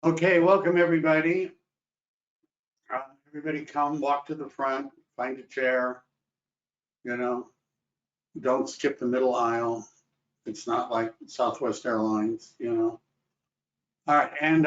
Okay, welcome everybody. Everybody come, walk to the front, find a chair, you know, don't skip the middle aisle. It's not like Southwest Airlines, you know. All right, and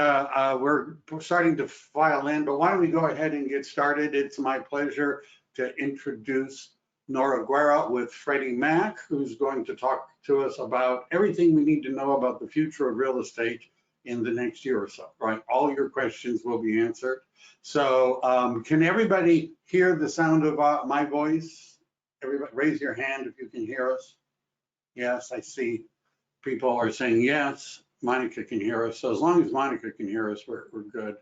we're starting to file in, but why don't we go ahead and get started? It's my pleasure to introduce Nora Guerra with Freddie Mac, who's going to talk to us about everything we need to know about the future of real estate in the next year or so, right? All your questions will be answered. So can everybody hear the sound of my voice? Everybody raise your hand if you can hear us. Yes, I see people are saying yes. Monica can hear us. So as long as Monica can hear us, we're good.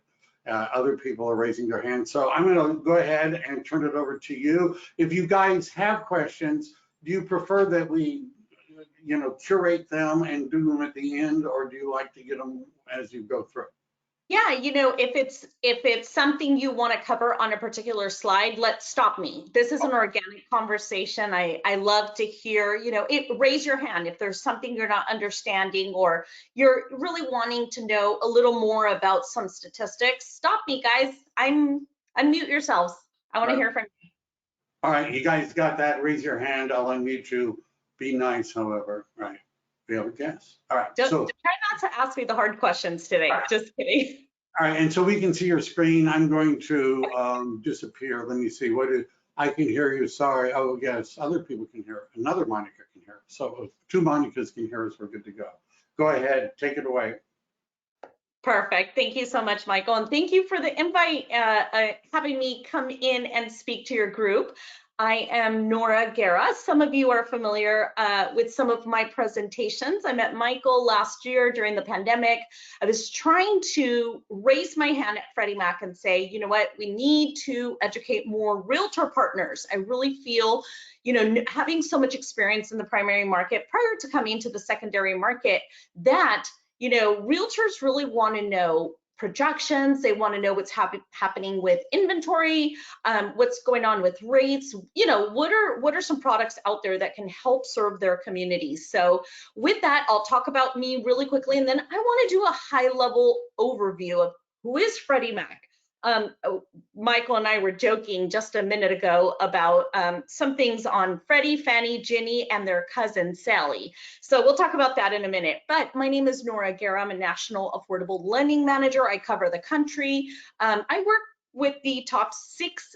Other people are raising their hands. So I'm going to go ahead and turn it over to you. If you guys have questions, do you prefer that we, curate them and do them at the end, or do you like to get them as you go through? Yeah, if it's something you want to cover on a particular slide, let's stop me. This is an organic conversation. I love to hear, raise your hand if there's something you're not understanding or you're really wanting to know a little more about some statistics. Stop me, guys. Unmute yourselves. I want to hear from you. All right, you guys got that? Raise your hand. I'll unmute you. Be nice, however. Right. We have a guess. All right. Try not to ask me the hard questions today. Just kidding. All right, and so we can see your screen. I'm going to disappear. Let me see. I can hear you. Sorry. Oh, yes. Other people can hear. Another Monica can hear. So if two Monicas can hear us, we're good to go. Go ahead. Take it away. Perfect. Thank you so much, Michael. And thank you for the invite, having me come in and speak to your group. I am Nora Guerra. Some of you are familiar with some of my presentations. I met Michael last year during the pandemic. I was trying to raise my hand at Freddie Mac and say, you know what, we need to educate more realtor partners. I really feel, having so much experience in the primary market prior to coming to the secondary market, that realtors really want to know projections. They want to know what's happening with inventory, what's going on with rates. What are some products out there that can help serve their communities? So with that, I'll talk about me really quickly, and then I want to do a high-level overview of who is Freddie Mac. Michael and I were joking just a minute ago about some things on Freddie, Fannie, Ginny, and their cousin Sally. So we'll talk about that in a minute. But my name is Nora Guerra. I'm a national affordable lending manager. I cover the country. I work with the top 6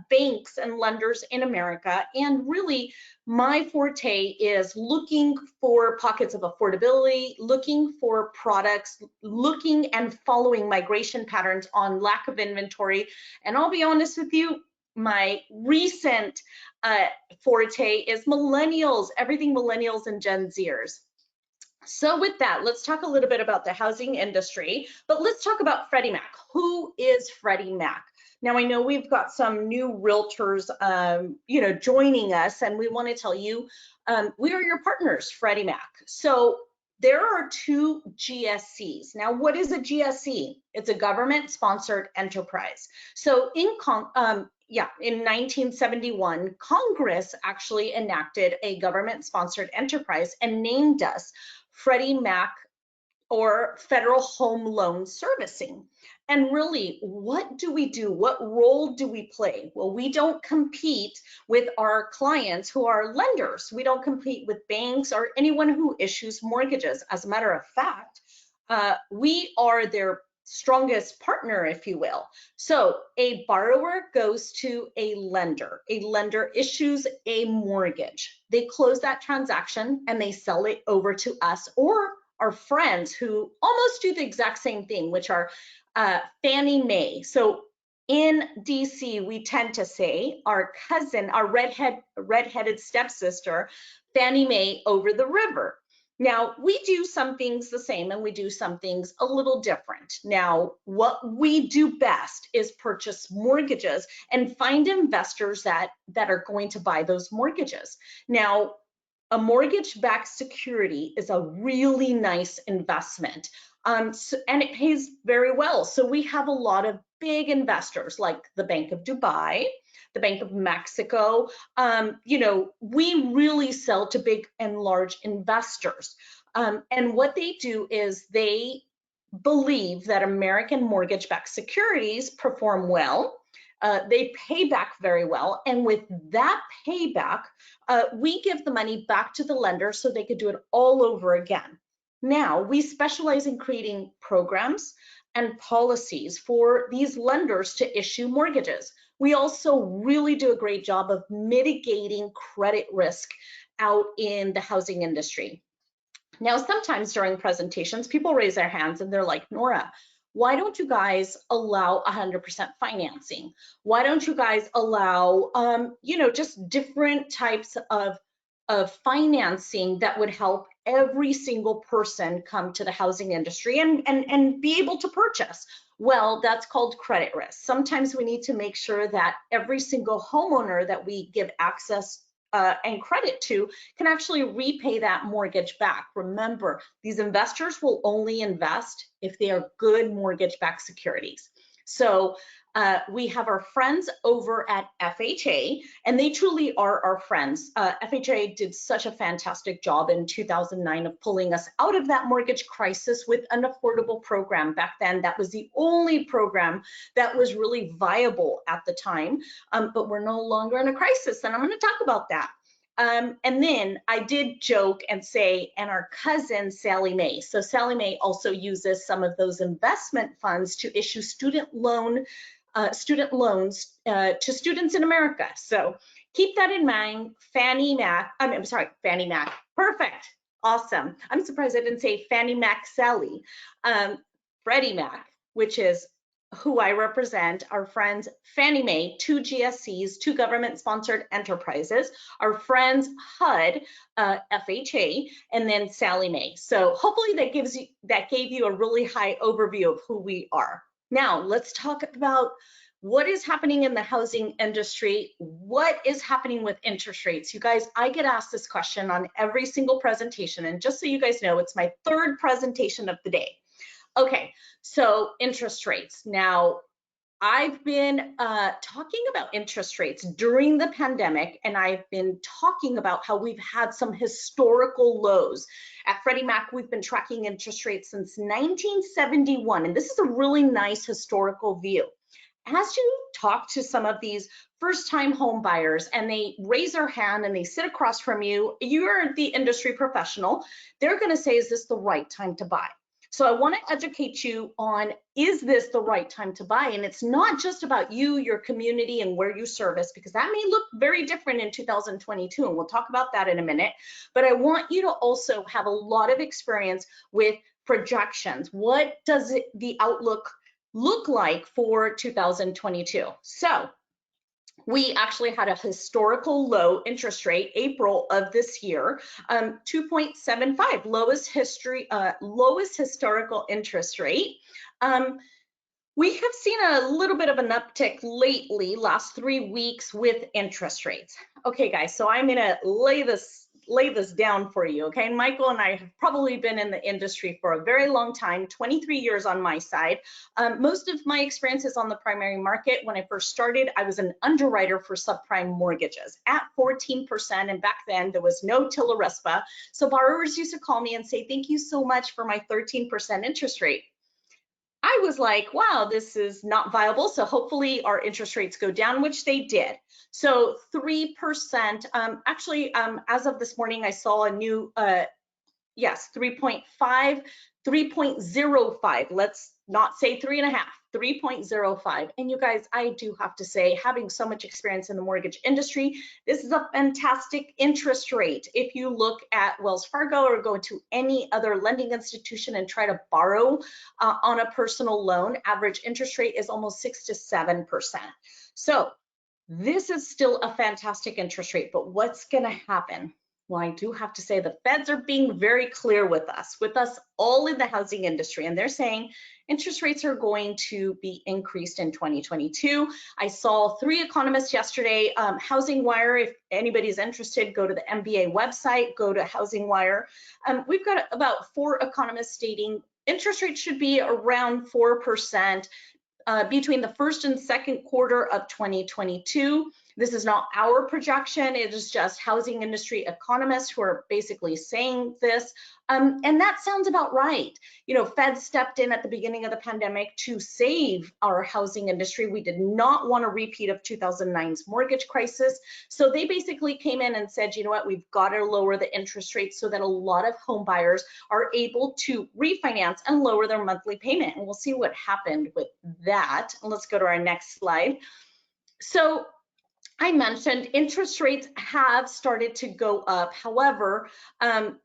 banks and lenders in America. And really, my forte is looking for pockets of affordability, looking for products, looking and following migration patterns on lack of inventory. And I'll be honest with you, my recent forte is millennials, everything millennials and Gen Zers. So with that, let's talk a little bit about the housing industry, but let's talk about Freddie Mac. Who is Freddie Mac? Now, I know we've got some new realtors, joining us, and we want to tell you, we are your partners, Freddie Mac. So there are 2 GSEs. Now, what is a GSE? It's a government-sponsored enterprise. So in 1971, Congress actually enacted a government-sponsored enterprise and named us Freddie Mac, or Federal Home Loan Servicing. And really, what do we do? What role do we play? Well, we don't compete with our clients who are lenders. We don't compete with banks or anyone who issues mortgages. As a matter of fact, we are their strongest partner, if you will. So a borrower goes to a lender. A lender issues a mortgage. They close that transaction and they sell it over to us or our friends who almost do the exact same thing, which are Fannie Mae. So in DC, we tend to say our cousin, our redheaded stepsister, Fannie Mae over the river. Now, we do some things the same and we do some things a little different. Now, what we do best is purchase mortgages and find investors that are going to buy those mortgages. Now, a mortgage-backed security is a really nice investment, and it pays very well. So we have a lot of big investors like the Bank of Dubai, the Bank of Mexico. We really sell to big and large investors. And what they do is they believe that American mortgage-backed securities perform well. They pay back very well. And with that payback, we give the money back to the lender so they could do it all over again. Now, we specialize in creating programs and policies for these lenders to issue mortgages. We also really do a great job of mitigating credit risk out in the housing industry. Now, sometimes during presentations, people raise their hands and they're like, Nora, why don't you guys allow 100% financing? Why don't you guys allow, just different types of financing that would help every single person come to the housing industry and be able to purchase? Well, that's called credit risk. Sometimes we need to make sure that every single homeowner that we give access and credit to can actually repay that mortgage back. Remember, these investors will only invest if they are good mortgage-backed securities. So we have our friends over at FHA, and they truly are our friends. FHA did such a fantastic job in 2009 of pulling us out of that mortgage crisis with an affordable program. Back then, that was the only program that was really viable at the time, but we're no longer in a crisis, and I'm going to talk about that. And then I did joke and say, and our cousin, Sally Mae. So Sally Mae also uses some of those investment funds to issue student loans to students in America. So keep that in mind. Fannie Mac, Fannie Mac. Perfect. Awesome. I'm surprised I didn't say Fannie Mac Sally. Freddie Mac, which is who I represent, our friends Fannie Mae, 2 GSCs, 2 government-sponsored enterprises, our friends HUD, FHA, and then Sally Mae. So hopefully that gave you a really high overview of who we are. Now let's talk about what is happening in the housing industry. What is happening with interest rates? You guys, I get asked this question on every single presentation, and just so you guys know, it's my 3rd presentation of the day. Okay, so interest rates. Now, I've been talking about interest rates during the pandemic, and I've been talking about how we've had some historical lows. At Freddie Mac, we've been tracking interest rates since 1971, and this is a really nice historical view. As you talk to some of these first-time home buyers and they raise their hand and they sit across from you, you're the industry professional, they're gonna say, is this the right time to buy? So I want to educate you on, is this the right time to buy? And it's not just about you, your community, and where you service, because that may look very different in 2022, and we'll talk about that in a minute. But I want you to also have a lot of experience with projections. What does the outlook look like for 2022? So we actually had a historical low interest rate, April of this year, 2.75, lowest historical interest rate. We have seen a little bit of an uptick lately, last 3 weeks with interest rates. Okay, guys, so I'm gonna lay this down for you, okay? Michael and I have probably been in the industry for a very long time, 23 years on my side. Most of my experience is on the primary market. When I first started, I was an underwriter for subprime mortgages at 14%, and back then there was no TILA RESPA. So borrowers used to call me and say, thank you so much for my 13% interest rate. I was like, wow, this is not viable. So hopefully our interest rates go down, which they did. So 3%, as of this morning, I saw a new, 3.05. Let's not say 3.5, 3.05. And you guys, I do have to say, having so much experience in the mortgage industry, this is a fantastic interest rate. If you look at Wells Fargo or go to any other lending institution and try to borrow on a personal loan, average interest rate is almost 6 to 7%. So this is still a fantastic interest rate, but what's gonna happen? Well, I do have to say the feds are being very clear with us all in the housing industry, and they're saying interest rates are going to be increased in 2022. I saw 3 economists yesterday. Housing Wire, if anybody's interested, go to the MBA website, go to Housing Wire. We've got about 4 economists stating interest rates should be around 4% between the first and second quarter of 2022. This is not our projection. It is just housing industry economists who are basically saying this. And that sounds about right. You know, Fed stepped in at the beginning of the pandemic to save our housing industry. We did not want a repeat of 2009's mortgage crisis. So they basically came in and said, you know what, we've got to lower the interest rates so that a lot of home buyers are able to refinance and lower their monthly payment. And we'll see what happened with that. And let's go to our next slide. So I mentioned interest rates have started to go up. However,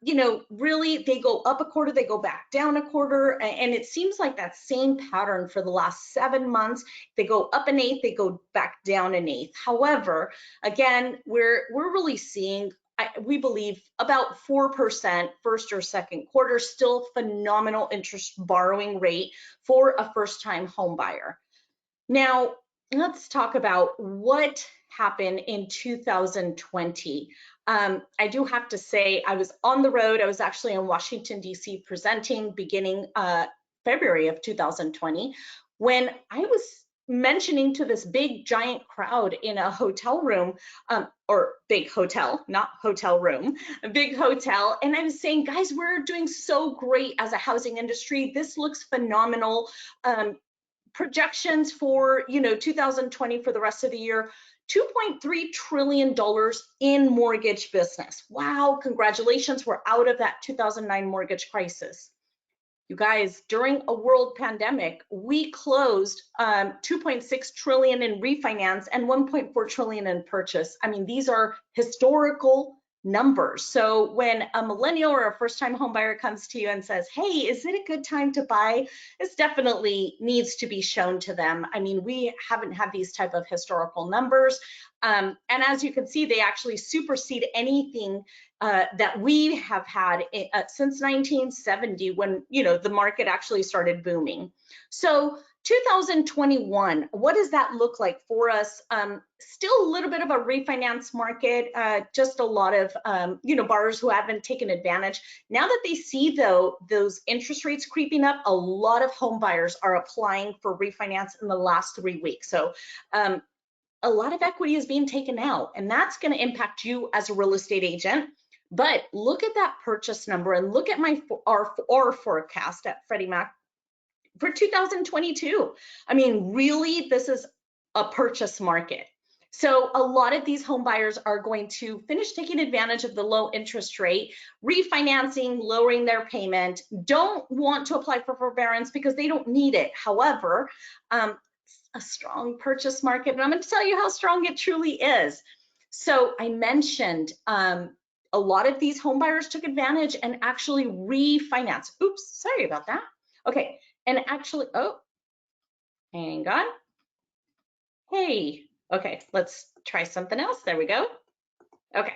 you know, really they go up a quarter, they go back down a quarter, and it seems like that same pattern for the last 7 months. They go up an eighth, they go back down an eighth. However, again, we're really seeing, we believe, about 4% first or second quarter, still phenomenal interest borrowing rate for a first-time home buyer. Now, let's talk about what happened in 2020. I do have to say, I was on the road. I was actually in Washington, D.C. presenting beginning February of 2020, when I was mentioning to this big giant crowd in a hotel room, or big hotel, not hotel room, a big hotel. And I was saying, guys, we're doing so great as a housing industry. This looks phenomenal. Projections for, you know, 2020 for the rest of the year, $2.3 trillion in mortgage business. Wow, congratulations, we're out of that 2009 mortgage crisis. You guys, during a world pandemic, we closed 2.6 trillion in refinance and 1.4 trillion in purchase. I mean, these are historical numbers. So when a millennial or a first-time home buyer comes to you and says, hey, is it a good time to buy? This definitely needs to be shown to them. I mean, we haven't had these type of historical numbers. And as you can see, they actually supersede anything that we have had since 1970, when, you know, the market actually started booming. So 2021, what does that look like for us? Still a little bit of a refinance market, just a lot of, you know, borrowers who haven't taken advantage. Now that they see, though, those interest rates creeping up, a lot of home buyers are applying for refinance in the last 3 weeks. So a lot of equity is being taken out, and that's going to impact you as a real estate agent. But look at that purchase number and look at our forecast at Freddie Mac for 2022. I mean, really, this is a purchase market. So a lot of these home buyers are going to finish taking advantage of the low interest rate, refinancing, lowering their payment, don't want to apply for forbearance because they don't need it. However, a strong purchase market, and I'm going to tell you how strong it truly is. So I mentioned a lot of these home buyers took advantage and actually refinanced. Oops, sorry about that. Okay, and actually, oh, hang on. Hey, okay, let's try something else. There we go. Okay,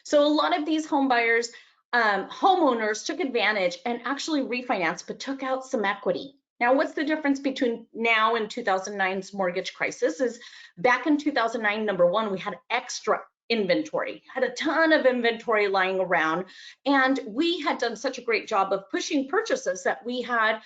so a lot of these home buyers, homeowners took advantage and actually refinanced, but took out some equity. Now, what's the difference between now and 2009's mortgage crisis is back in 2009, number one, we had extra inventory, had a ton of inventory lying around, and we had done such a great job of pushing purchases that we had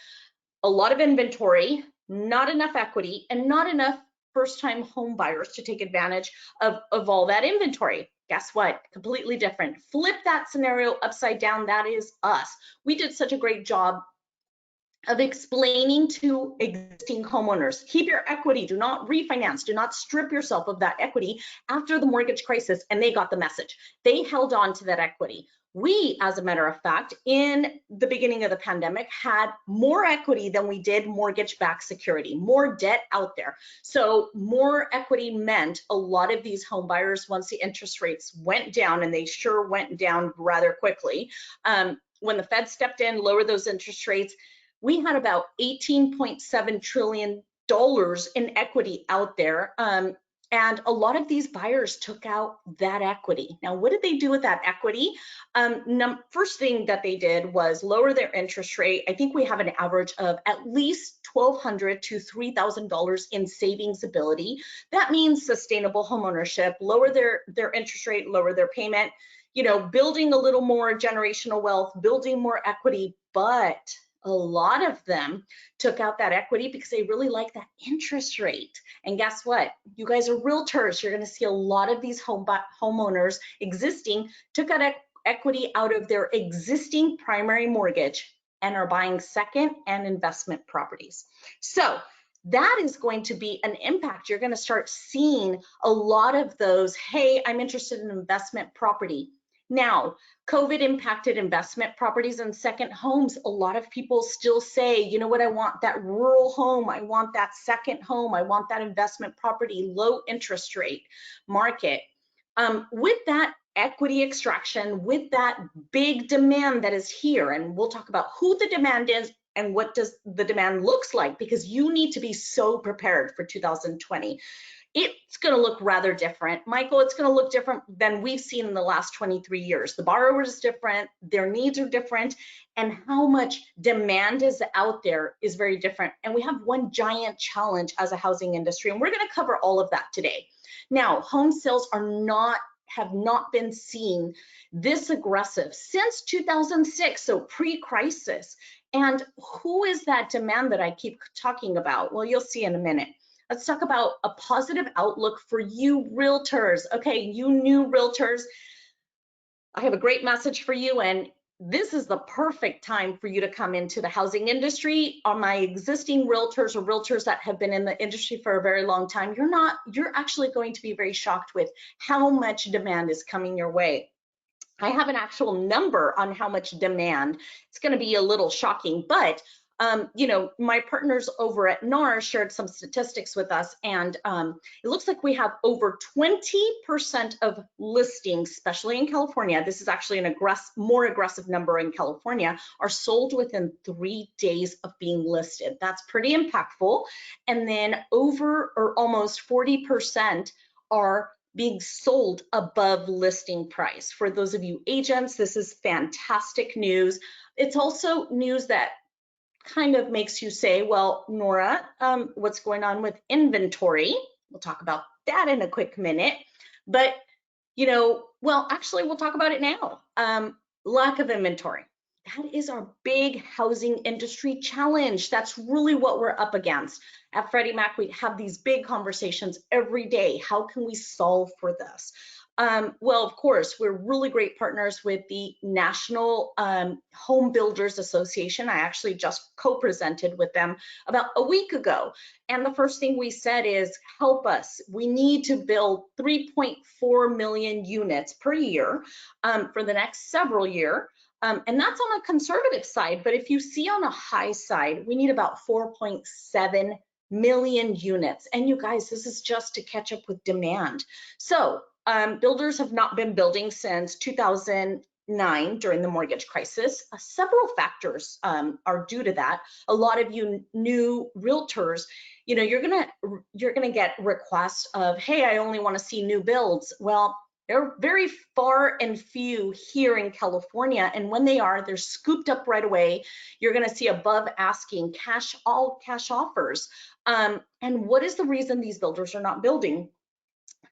a lot of inventory, not enough equity, and not enough first-time home buyers to take advantage of all that inventory. Guess what? Completely different. Flip that scenario upside down. That is us. We did such a great job of explaining to existing homeowners, keep your equity, do not refinance, do not strip yourself of that equity after the mortgage crisis, and they got the message. They held on to that equity. We, as a matter of fact, in the beginning of the pandemic, had more equity than we did mortgage-backed security, more debt out there. So more equity meant a lot of these home buyers, once the interest rates went down, and they sure went down rather quickly, when the Fed stepped in, lowered those interest rates, we had about $18.7 trillion in equity out there. And a lot of these buyers took out that equity. Now, what did they do with that equity? First thing that they did was lower their interest rate. I think we have an average of at least $1,200 to $3,000 in savings ability. That means sustainable homeownership, lower their interest rate, lower their payment, you know, building a little more generational wealth, building more equity. But a lot of them took out that equity because they really like that interest rate. And guess what? You guys are realtors. You're going to see a lot of these homeowners existing took out equity out of their existing primary mortgage and are buying second and investment properties. So that is going to be an impact. You're going to start seeing a lot of those, hey, I'm interested in investment property. Now, COVID impacted investment properties and second homes. A lot of people still say, you know what, I want that rural home. I want that second home. I want that investment property, low interest rate market. With that equity extraction, with that big demand that is here, and we'll talk about who the demand is and what does the demand looks like, because you need to be so prepared for 2020. It's going to look rather different. Michael, it's going to look different than we've seen in the last 23 years. The borrower is different, their needs are different, and how much demand is out there is very different. And we have one giant challenge as a housing industry, and we're going to cover all of that today. Now, home sales have not been seen this aggressive since 2006, so pre-crisis. And who is that demand that I keep talking about? Well, you'll see in a minute. Let's talk about a positive outlook for you realtors. Okay, you new realtors, I have a great message for you, and this is the perfect time for you to come into the housing industry. On my existing realtors or realtors that have been in the industry for a very long time, you're actually going to be very shocked with how much demand is coming your way. I have an actual number on how much demand. It's going to be a little shocking, but you know, my partners over at NAR shared some statistics with us, and it looks like we have over 20% of listings, especially in California. This is actually an more aggressive number in California, are sold within 3 days of being listed. That's pretty impactful. And then over or almost 40% are being sold above listing price. For those of you agents, this is fantastic news. It's also news that kind of makes you say, well, Nora, what's going on with inventory? We'll talk about that in a quick minute. But, you know, well, actually, we'll talk about it now. Lack of inventory. That is our big housing industry challenge. That's really what we're up against. At Freddie Mac, we have these big conversations every day. How can we solve for this? Well, of course, we're really great partners with the National Home Builders Association. I actually just co-presented with them about a week ago. And the first thing we said is, help us. We need to build 3.4 million units per year for the next several years. And that's on a conservative side. But if you see on a high side, we need about 4.7 million units. And you guys, this is just to catch up with demand. So builders have not been building since 2009 during the mortgage crisis. Several factors are due to that. A lot of you new realtors, you know, you're gonna get requests of, hey, I only want to see new builds. Well, they're very far and few here in California, and when they are, they're scooped up right away. You're going to see above asking all cash offers. And what is the reason these builders are not building?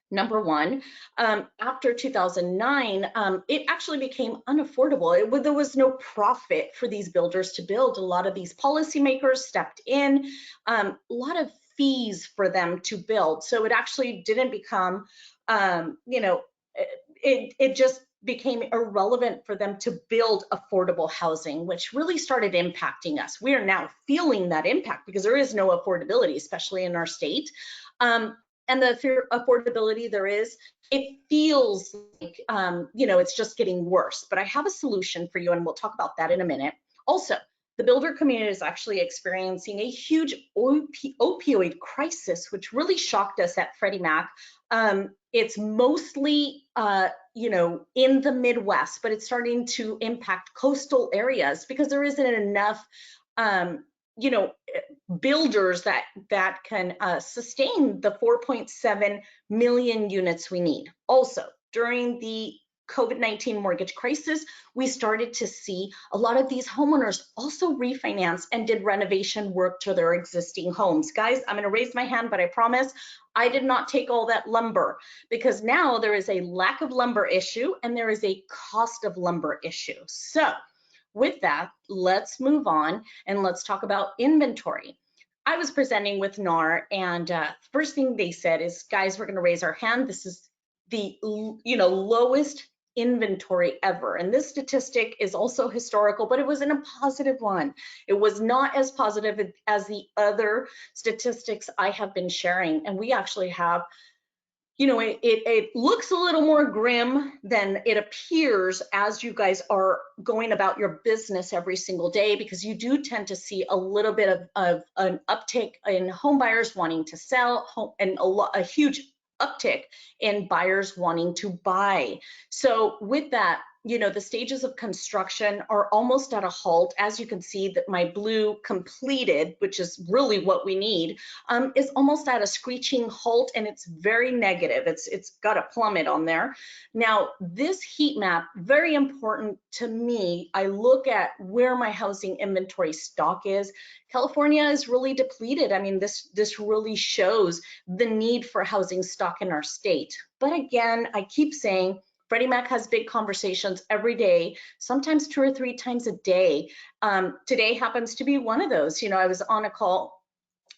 Number one, after 2009, it actually became unaffordable. There was no profit for these builders to build. A lot of these policymakers stepped in, a lot of fees for them to build. So it actually didn't become, you know, it just became irrelevant for them to build affordable housing, which really started impacting us. We are now feeling that impact because there is no affordability, especially in our state. And the affordability there is, it feels like, you know, it's just getting worse. But I have a solution for you, and we'll talk about that in a minute. Also, the builder community is actually experiencing a huge opioid crisis, which really shocked us at Freddie Mac. It's mostly, you know, in the Midwest, but it's starting to impact coastal areas because there isn't enough, you know, builders that can sustain the 4.7 million units we need. Also, during the COVID-19 mortgage crisis, we started to see a lot of these homeowners also refinance and did renovation work to their existing homes. Guys, I'm going to raise my hand, but I promise I did not take all that lumber, because now there is a lack of lumber issue and there is a cost of lumber issue. So with that, let's move on and let's talk about inventory. I was presenting with NAR, and first thing they said is, guys, we're going to raise our hand. This is the lowest inventory ever. And this statistic is also historical, but it was in a positive one. It was not as positive as the other statistics I have been sharing. And we actually have, it looks a little more grim than it appears as you guys are going about your business every single day, because you do tend to see a little bit of an uptick in home buyers wanting to sell and a huge uptick in buyers wanting to buy. So with that, the stages of construction are almost at a halt. As you can see, that my blue completed, which is really what we need, is almost at a screeching halt, and it's very negative. It's got a plummet on there. Now, this heat map, very important to me. I look at where my housing inventory stock is. California is really depleted. I mean, this really shows the need for housing stock in our state. But again, I keep saying, Freddie Mac has big conversations every day, sometimes 2 or 3 times a day. Today happens to be one of those. I was on a call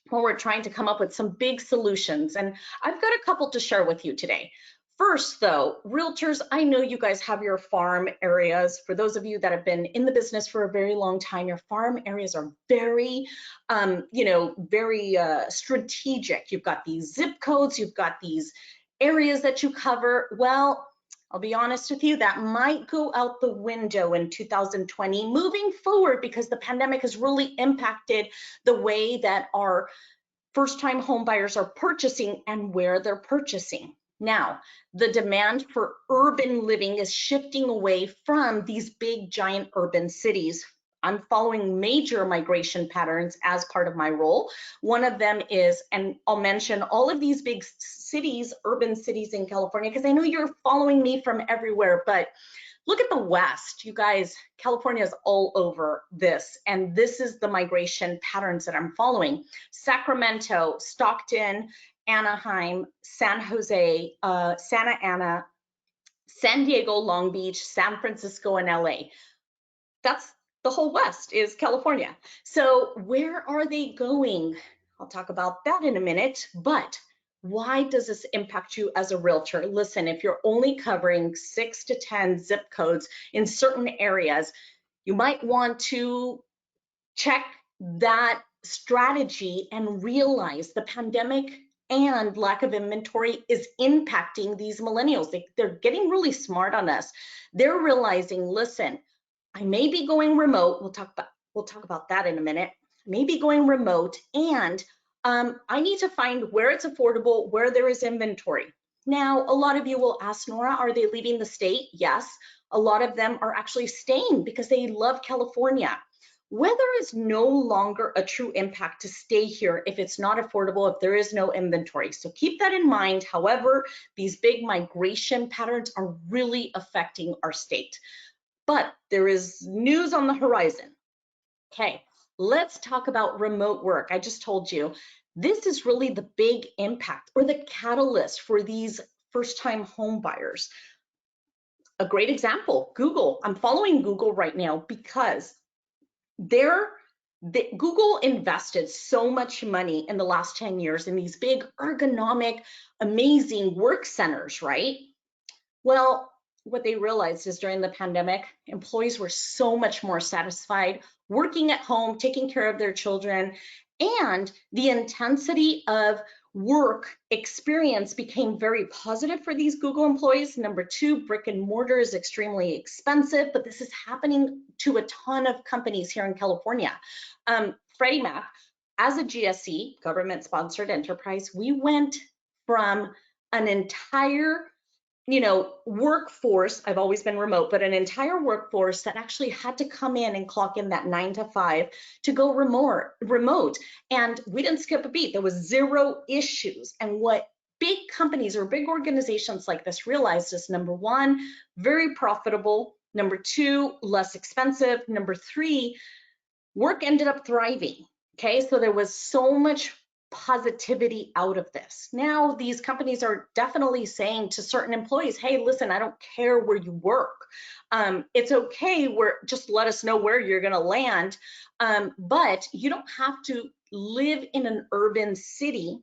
when we're trying to come up with some big solutions, and I've got a couple to share with you today. First, though, realtors, I know you guys have your farm areas. For those of you that have been in the business for a very long time, your farm areas are very, very strategic. You've got these zip codes, you've got these areas that you cover. Well, I'll be honest with you, that might go out the window in 2020 moving forward, because the pandemic has really impacted the way that our first-time home buyers are purchasing and where they're purchasing. Now, the demand for urban living is shifting away from these big, giant urban cities. I'm following major migration patterns as part of my role. One of them is, and I'll mention all of these big cities, urban cities in California, because I know you're following me from everywhere, but look at the West, you guys. California is all over this, and this is the migration patterns that I'm following. Sacramento, Stockton, Anaheim, San Jose, Santa Ana, San Diego, Long Beach, San Francisco, and LA. That's the whole West is California. So where are they going? I'll talk about that in a minute, but why does this impact you as a realtor? Listen, if you're only covering 6 to 10 zip codes in certain areas, you might want to check that strategy and realize the pandemic and lack of inventory is impacting these millennials. They're getting really smart on us. They're realizing, listen, I may be going remote. We'll talk about that in a minute. Maybe going remote, and I need to find where it's affordable, where there is inventory. Now, a lot of you will ask, Nora, are they leaving the state? Yes, a lot of them are actually staying because they love California. Weather is no longer a true impact to stay here if it's not affordable, if there is no inventory. So keep that in mind. However, these big migration patterns are really affecting our state. But there is news on the horizon. Okay, let's talk about remote work. I just told you, this is really the big impact or the catalyst for these first-time home buyers. A great example, Google. I'm following Google right now because Google invested so much money in the last 10 years in these big ergonomic, amazing work centers, right? Well, what they realized is during the pandemic, employees were so much more satisfied working at home, taking care of their children, and the intensity of work experience became very positive for these Google employees. Number 2, brick and mortar is extremely expensive, but this is happening to a ton of companies here in California. Freddie Mac, as a GSE, government-sponsored enterprise, we went from an entire workforce, I've always been remote, but an entire workforce that actually had to come in and clock in that 9 to 5 to go remote. And we didn't skip a beat. There was 0 issues. And what big companies or big organizations like this realized is, number 1, very profitable. Number 2, less expensive. Number 3, work ended up thriving. Okay, so there was so much positivity out of this. Now these companies are definitely saying to certain employees, hey, listen, I don't care where you work. It's okay, just let us know where you're gonna land. But you don't have to live in an urban city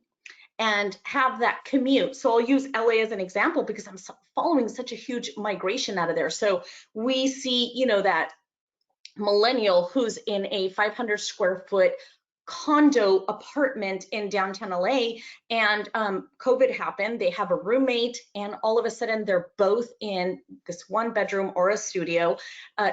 and have that commute. So I'll use LA as an example because I'm following such a huge migration out of there. So we see, you know, that millennial who's in a 500 square foot condo apartment in downtown LA, and COVID happened. They have a roommate, and all of a sudden they're both in this one bedroom or a studio,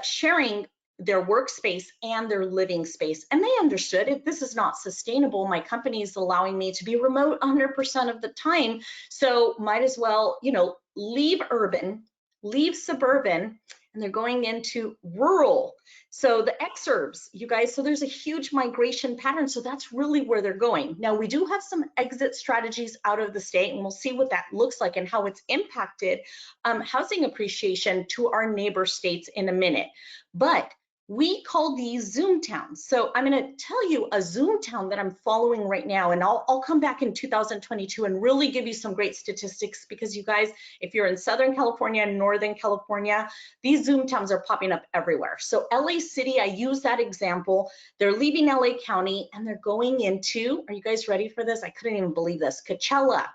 sharing their workspace and their living space. And they understood, if this is not sustainable, my company is allowing me to be remote 100% of the time, so might as well, you know, leave urban, leave suburban, and they're going into rural. So the exurbs, you guys, so there's a huge migration pattern. So that's really where they're going. Now, we do have some exit strategies out of the state, and we'll see what that looks like and how it's impacted housing appreciation to our neighbor states in a minute. But we call these Zoom towns. So I'm going to tell you a Zoom town that I'm following right now, and I'll come back in 2022 and really give you some great statistics, because you guys, if you're in Southern California and Northern California, these Zoom towns are popping up everywhere. So LA City, I use that example. They're leaving LA County and they're going into, are you guys ready for this? I couldn't even believe this. Coachella,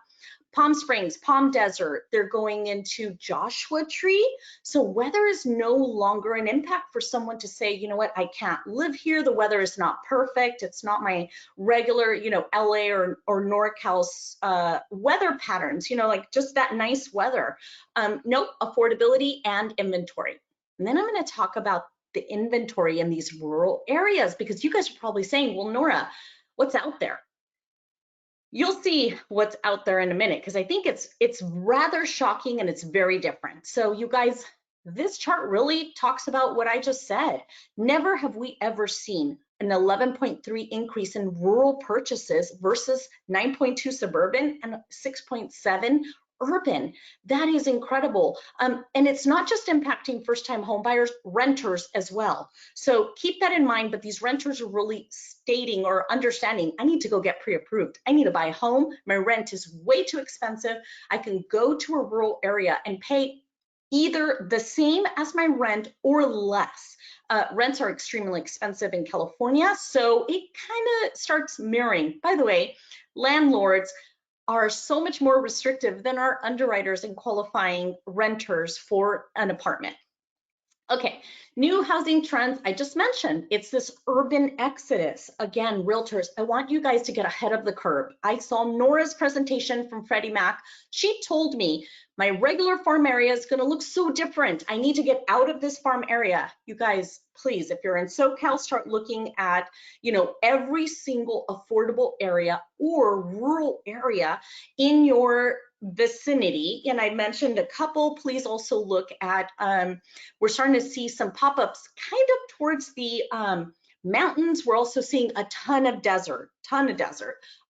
Palm Springs, Palm Desert, they're going into Joshua Tree. So weather is no longer an impact for someone to say, you know what, I can't live here. The weather is not perfect. It's not my regular, you know, LA or NorCal's weather patterns, you know, like just that nice weather. Nope, affordability and inventory. And then I'm going to talk about the inventory in these rural areas, because you guys are probably saying, well, Nora, what's out there? You'll see what's out there in a minute, because I think it's rather shocking and it's very different. So you guys, this chart really talks about what I just said. Never have we ever seen an 11.3 increase in rural purchases versus 9.2 suburban and 6.7 urban. That is incredible. And it's not just impacting first-time home buyers, renters as well. So keep that in mind, but these renters are really stating or understanding, I need to go get pre-approved. I need to buy a home. My rent is way too expensive. I can go to a rural area and pay either the same as my rent or less. Rents are extremely expensive in California, so it kind of starts mirroring. By the way, landlords are so much more restrictive than our underwriters in qualifying renters for an apartment. Okay, new housing trends, I just mentioned, it's this urban exodus. Again, realtors, I want you guys to get ahead of the curve. I saw Nora's presentation from Freddie Mac. She told me my regular farm area is gonna look so different. I need to get out of this farm area. You guys, please, if you're in SoCal, start looking at, you know, every single affordable area or rural area in your vicinity. And I mentioned a couple. Please also look at, we're starting to see some pop-ups kind of towards the mountains. We're also seeing a ton of desert.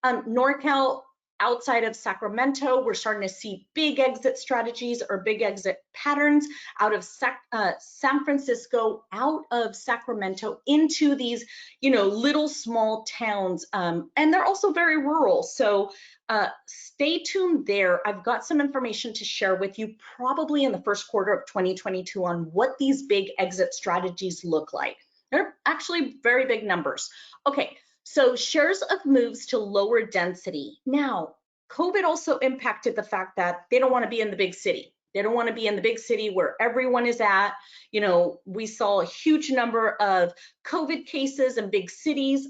NorCal, outside of Sacramento, we're starting to see big exit strategies or big exit patterns out of San Francisco, out of Sacramento into these, you know, little small towns. And they're also very rural. So stay tuned there. I've got some information to share with you probably in the first quarter of 2022 on what these big exit strategies look like. They're actually very big numbers. Okay, so shares of moves to lower density. Now, COVID also impacted the fact that they don't want to be in the big city. They don't want to be in the big city where everyone is at. You know, we saw a huge number of COVID cases in big cities.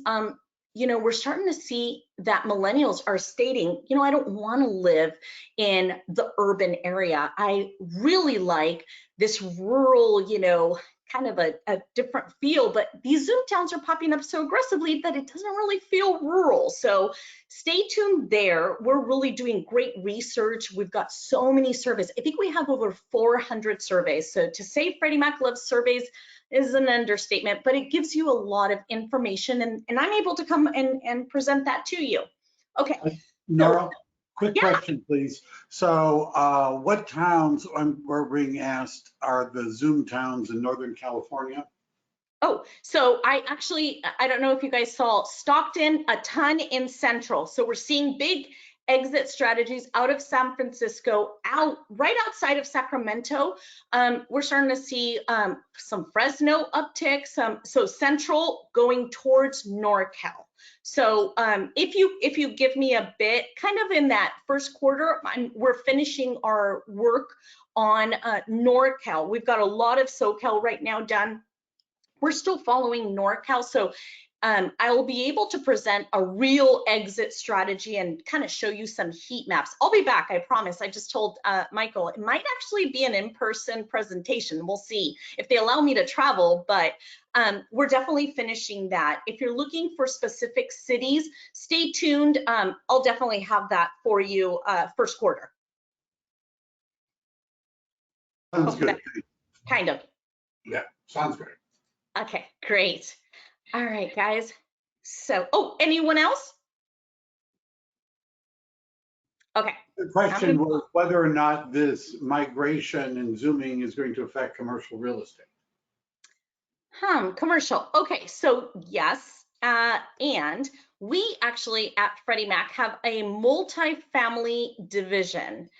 You know, we're starting to see that millennials are stating, you know, I don't want to live in the urban area. I really like this rural, you know, kind of a different feel, but these Zoom towns are popping up so aggressively that it doesn't really feel rural. So stay tuned there. We're really doing great research. We've got so many surveys. I think we have over 400 surveys. So to say Freddie Mac loves surveys is an understatement, but it gives you a lot of information, and I'm able to come and present that to you. Okay. Nora, quick yeah. question, please. So what towns we're being asked are the Zoom towns in Northern California? Oh, so I don't know if you guys saw Stockton, a ton in Central. So we're seeing big exit strategies out of San Francisco, right outside of Sacramento. We're starting to see some Fresno upticks, so Central going towards NorCal. So if you give me a bit, kind of in that first quarter, we're finishing our work on NorCal. We've got a lot of SoCal right now done. We're still following NorCal, so I will be able to present a real exit strategy and kind of show you some heat maps. I'll be back, I promise. I just told Michael, it might actually be an in-person presentation. We'll see if they allow me to travel, but we're definitely finishing that. If you're looking for specific cities, stay tuned. I'll definitely have that for you first quarter. Sounds good. Kind of. Yeah, sounds great. Okay, great. All right, guys. So, oh, anyone else? Okay. The question was whether or not this migration and zooming is going to affect commercial real estate. Commercial. Okay, so yes, and we actually at Freddie Mac have a multifamily division.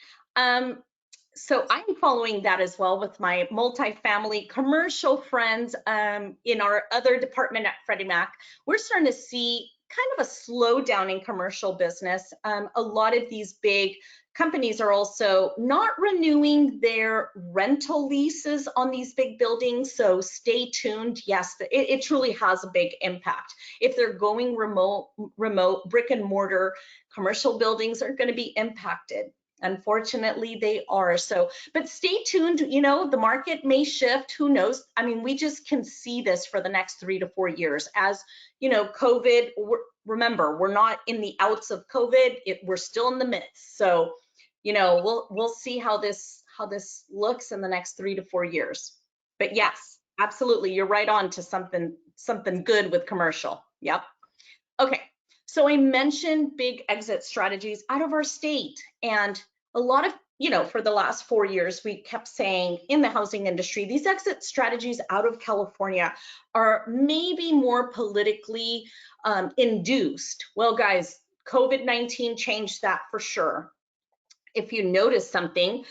So I'm following that as well with my multifamily commercial friends in our other department at Freddie Mac. We're starting to see kind of a slowdown in commercial business. A lot of these big companies are also not renewing their rental leases on these big buildings, so stay tuned. Yes, it truly has a big impact. If they're going remote, brick and mortar, commercial buildings are going to be impacted. Unfortunately, they are. So, but stay tuned. You know, the market may shift. Who knows? I mean, we just can see this for the next 3 to 4 years. As you know, COVID. Remember, we're not in the outs of COVID. We're still in the midst. So, you know, we'll see how this looks in the next 3 to 4 years. But yes, absolutely, you're right on to something good with commercial. Yep. Okay. So I mentioned big exit strategies out of our state, and a lot of, you know, for the last 4 years, we kept saying in the housing industry, these exit strategies out of California are maybe more politically induced. Well, guys, COVID-19 changed that for sure. If you notice something,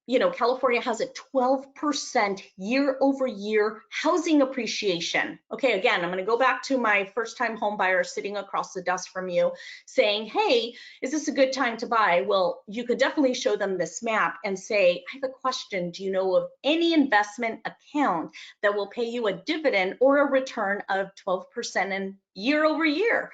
you know, California has a 12% year-over-year housing appreciation. Okay, again, I'm going to go back to my first-time home buyer sitting across the desk from you saying, hey, is this a good time to buy? Well, you could definitely show them this map and say, I have a question. Do you know of any investment account that will pay you a dividend or a return of 12% in year-over-year?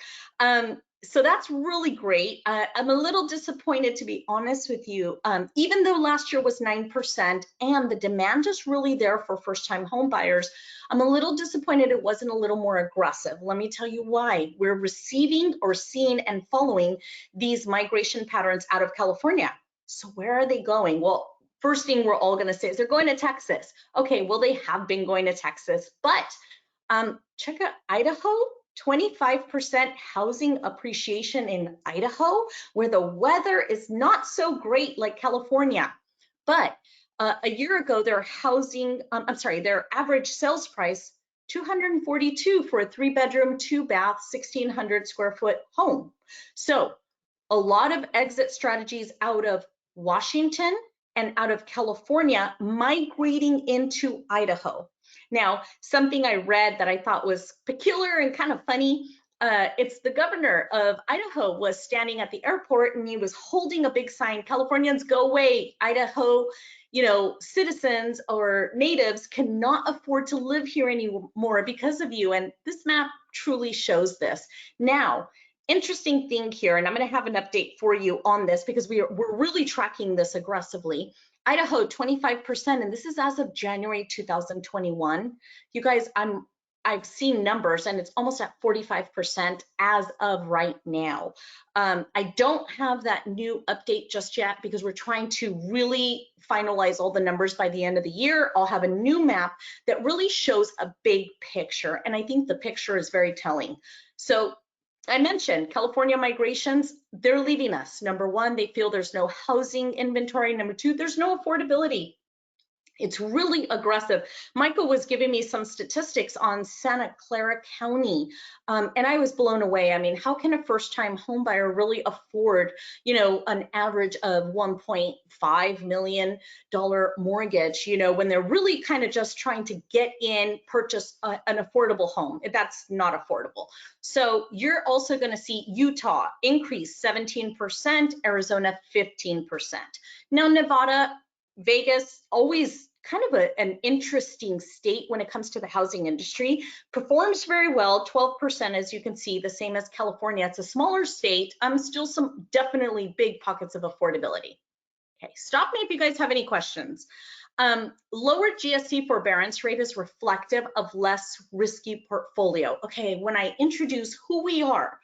So that's really great. I'm a little disappointed, to be honest with you. Even though last year was 9% and the demand is really there for first-time home buyers, I'm a little disappointed it wasn't a little more aggressive. Let me tell you why. We're receiving or seeing and following these migration patterns out of California. So where are they going? Well, first thing we're all going to say is they're going to Texas. Okay, well, they have been going to Texas, but check out Idaho. 25% housing appreciation in Idaho, where the weather is not so great like California. But a year ago, their average sales price, $242 for a 3-bedroom, 2-bath, 1,600 square foot home. So a lot of exit strategies out of Washington and out of California migrating into Idaho. Now, something I read that I thought was peculiar and kind of funny, it's the governor of Idaho was standing at the airport and he was holding a big sign, Californians go away, Idaho, you know, citizens or natives cannot afford to live here anymore because of you. And this map truly shows this. Now, interesting thing here, and I'm going to have an update for you on this because we're really tracking this aggressively. Idaho, 25%, and this is as of January 2021. You guys, I've seen numbers and it's almost at 45% as of right now. I don't have that new update just yet because we're trying to really finalize all the numbers by the end of the year. I'll have a new map that really shows a big picture, and I think the picture is very telling. So I mentioned California migrations, they're leaving us. Number one, they feel there's no housing inventory. Number two, there's no affordability. It's really aggressive. Michael was giving me some statistics on Santa Clara County, and I was blown away. I mean, how can a first-time home buyer really afford, an average of $1.5 million mortgage, when they're really kind of just trying to get in, purchase an affordable home? That's not affordable. So you're also going to see Utah increase 17%, Arizona 15%. Now, Nevada, Vegas, always kind of an interesting state when it comes to the housing industry, performs very well, 12%, as you can see, the same as California. It's a smaller state, still some definitely big pockets of affordability. Okay, stop me if you guys have any questions. Lower GSE forbearance rate is reflective of less risky portfolio. Okay, when I introduce who we are,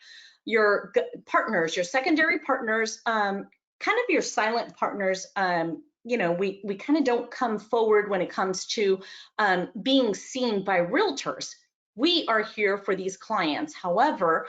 your partners, your secondary partners, kind of your silent partners, we kind of don't come forward when it comes to being seen by realtors. We are here for these clients. However,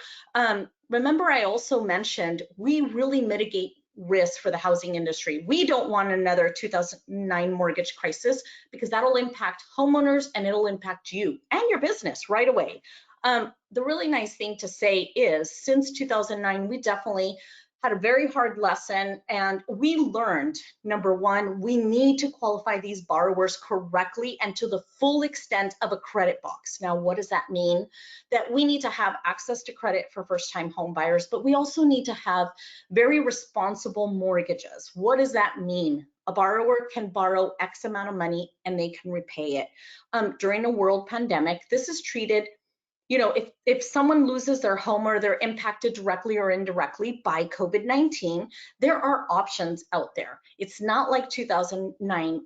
remember I also mentioned we really mitigate risk for the housing industry. We don't want another 2009 mortgage crisis, because that'll impact homeowners and it'll impact you and your business right away. The really nice thing to say is, since 2009, we definitely had a very hard lesson, and we learned, number one, we need to qualify these borrowers correctly and to the full extent of a credit box. Now, what does that mean? That we need to have access to credit for first-time home buyers, but we also need to have very responsible mortgages. What does that mean? A borrower can borrow X amount of money and they can repay it. During a world pandemic, this is treated, if someone loses their home or they're impacted directly or indirectly by COVID-19, there are options out there. It's not like 2009.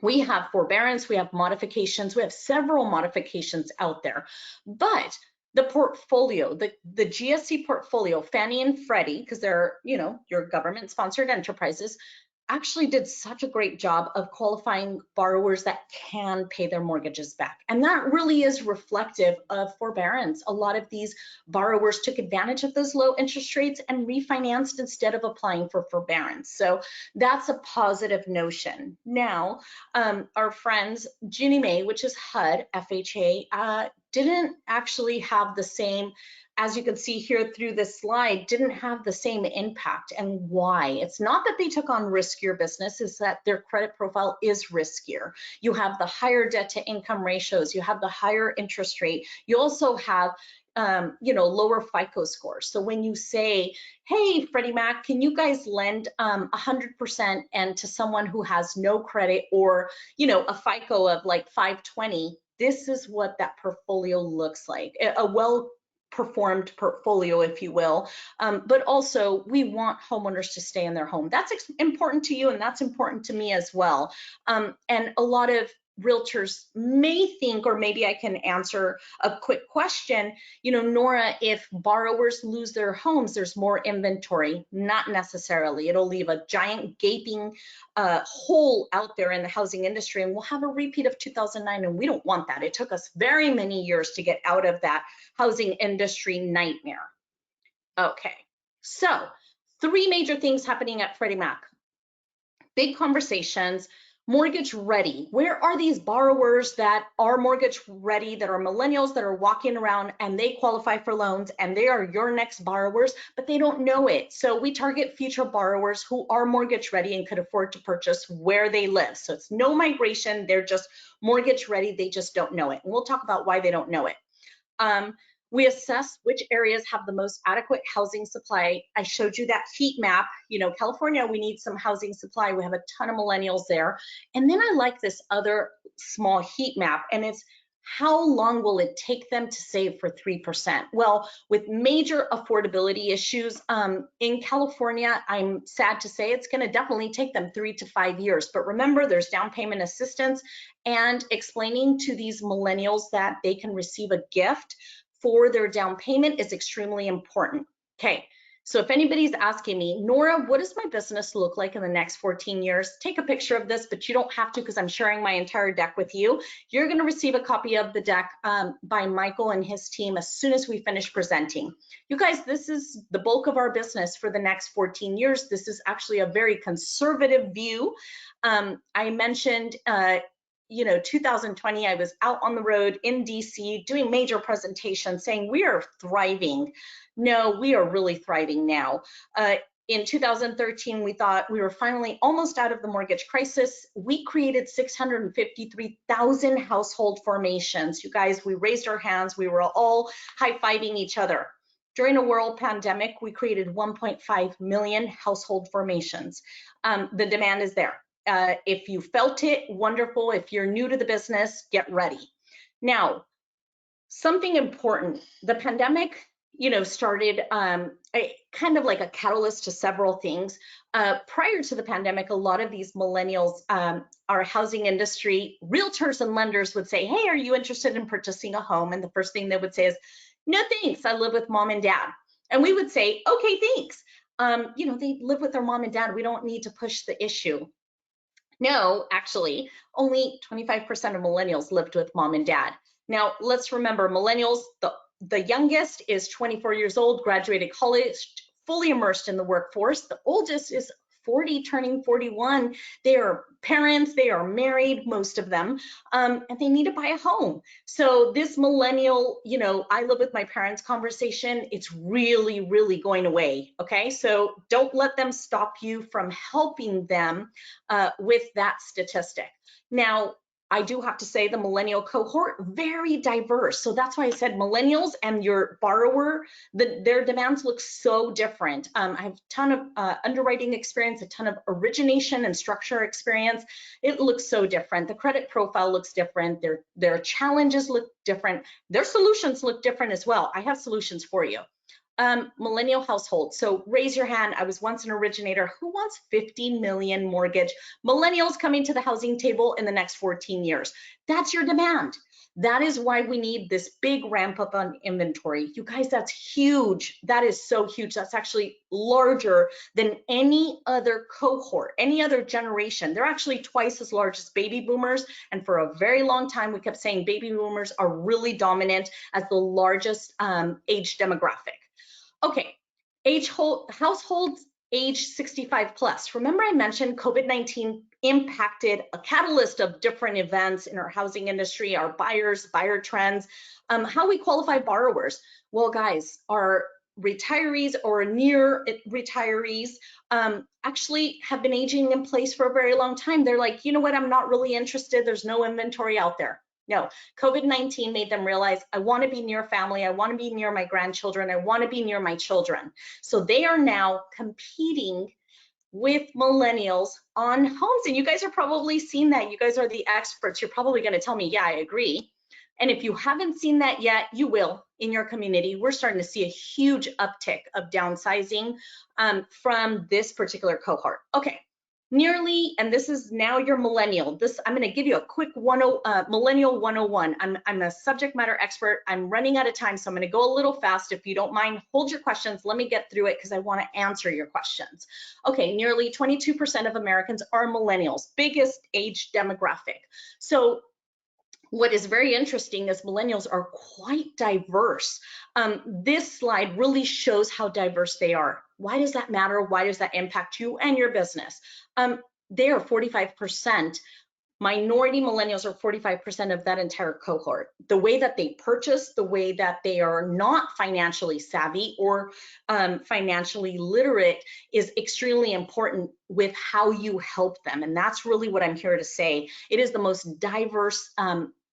We have forbearance, we have modifications, we have several modifications out there. But the portfolio, the GSE portfolio, Fannie and Freddie, because they're, your government-sponsored enterprises, actually did such a great job of qualifying borrowers that can pay their mortgages back. And that really is reflective of forbearance. A lot of these borrowers took advantage of those low interest rates and refinanced instead of applying for forbearance. So that's a positive notion. Now, our friends, Ginnie Mae, which is HUD, FHA, didn't actually have the same, as you can see here through this slide, didn't have the same impact. And why? It's not that they took on riskier business, it's that their credit profile is riskier. You have the higher debt to income ratios, you have the higher interest rate, you also have lower FICO scores. So when you say, hey, Freddie Mac, can you guys lend 100% and to someone who has no credit, or a FICO of like 520, this is what that portfolio looks like, a well-performed portfolio, if you will. But also, we want homeowners to stay in their home. That's important to you, and that's important to me as well. And a lot of realtors may think, or maybe I can answer a quick question, Nora, if borrowers lose their homes, there's more inventory. Not necessarily. It'll leave a giant gaping hole out there in the housing industry, and we'll have a repeat of 2009, and we don't want that. It took us very many years to get out of that housing industry nightmare. Okay, so 3 major things happening at Freddie Mac. Big conversations. Mortgage ready. Where are these borrowers that are mortgage ready, that are millennials, that are walking around and they qualify for loans and they are your next borrowers, but they don't know it? So we target future borrowers who are mortgage ready and could afford to purchase where they live. So it's no migration, they're just mortgage ready, they just don't know it. And we'll talk about why they don't know it. We assess which areas have the most adequate housing supply. I showed you that heat map. California, we need some housing supply. We have a ton of millennials there. And then I like this other small heat map, and it's how long will it take them to save for 3%? Well, with major affordability issues in California, I'm sad to say it's going to definitely take them 3 to 5 years. But remember, there's down payment assistance, and explaining to these millennials that they can receive a gift for their down payment is extremely important. Okay, So if anybody's asking me, Nora, what does my business look like in the next 14 years? Take a picture of this, but you don't have to because I'm sharing my entire deck with you. You're going to receive a copy of the deck by Michael and his team as soon as we finish presenting. You guys, this is the bulk of our business for the next 14 years. This is actually a very conservative view. I mentioned 2020, I was out on the road in DC doing major presentations saying we are thriving. No, we are really thriving now. In 2013, we thought we were finally almost out of the mortgage crisis. We created 653,000 household formations. You guys, we raised our hands. We were all high-fiving each other. During a world pandemic, we created 1.5 million household formations. The demand is there. If you felt it, wonderful. If you're new to the business, get ready. Now, something important, the pandemic, started kind of like a catalyst to several things. Prior to the pandemic, a lot of these millennials, our housing industry, realtors and lenders would say, hey, are you interested in purchasing a home? And the first thing they would say is, no, thanks, I live with mom and dad. And we would say, okay, thanks. They live with their mom and dad. We don't need to push the issue. No, actually, only 25% of millennials lived with mom and dad. Now, let's remember, millennials, the youngest is 24 years old, graduated college, fully immersed in the workforce. The oldest is 40, turning 41. They are parents, they are married, most of them, and they need to buy a home. So this millennial, I live with my parents conversation, it's really, really going away, okay? So don't let them stop you from helping them with that statistic. Now, I do have to say the millennial cohort, very diverse. So that's why I said millennials and your borrower, their demands look so different. I have a ton of underwriting experience, a ton of origination and structure experience. It looks so different. The credit profile looks different. Their challenges look different. Their solutions look different as well. I have solutions for you. Millennial household. So raise your hand. I was once an originator. Who wants 50 million mortgage? Millennials coming to the housing table in the next 14 years. That's your demand. That is why we need this big ramp up on inventory. You guys, that's huge. That is so huge. That's actually larger than any other cohort, any other generation. They're actually twice as large as baby boomers. And for a very long time, we kept saying baby boomers are really dominant as the largest age demographic. Okay, households age 65 plus. Remember I mentioned COVID-19 impacted a catalyst of different events in our housing industry, our buyers, buyer trends, how we qualify borrowers. Well, guys, our retirees or near retirees actually have been aging in place for a very long time. They're like, you know what, I'm not really interested. There's no inventory out there. No, COVID-19 made them realize, I want to be near family, I want to be near my grandchildren, I want to be near my children. So they are now competing with millennials on homes. And you guys are probably seen that. You guys are the experts. You're probably going to tell me, yeah, I agree. And if you haven't seen that yet, you will in your community. We're starting to see a huge uptick of downsizing from this particular cohort. Okay. Nearly, and this is now your millennial. I'm going to give you a quick millennial 101. I'm a subject matter expert. I'm running out of time, so I'm going to go a little fast. If you don't mind, hold your questions. Let me get through it because I want to answer your questions. Okay, nearly 22% of Americans are millennials, biggest age demographic. So what is very interesting is millennials are quite diverse. This slide really shows how diverse they are. Why does that matter? Why does that impact you and your business? They are 45%. Minority millennials are 45% of that entire cohort. The way that they purchase, the way that they are not financially savvy or financially literate is extremely important with how you help them. And that's really what I'm here to say. It is the most diverse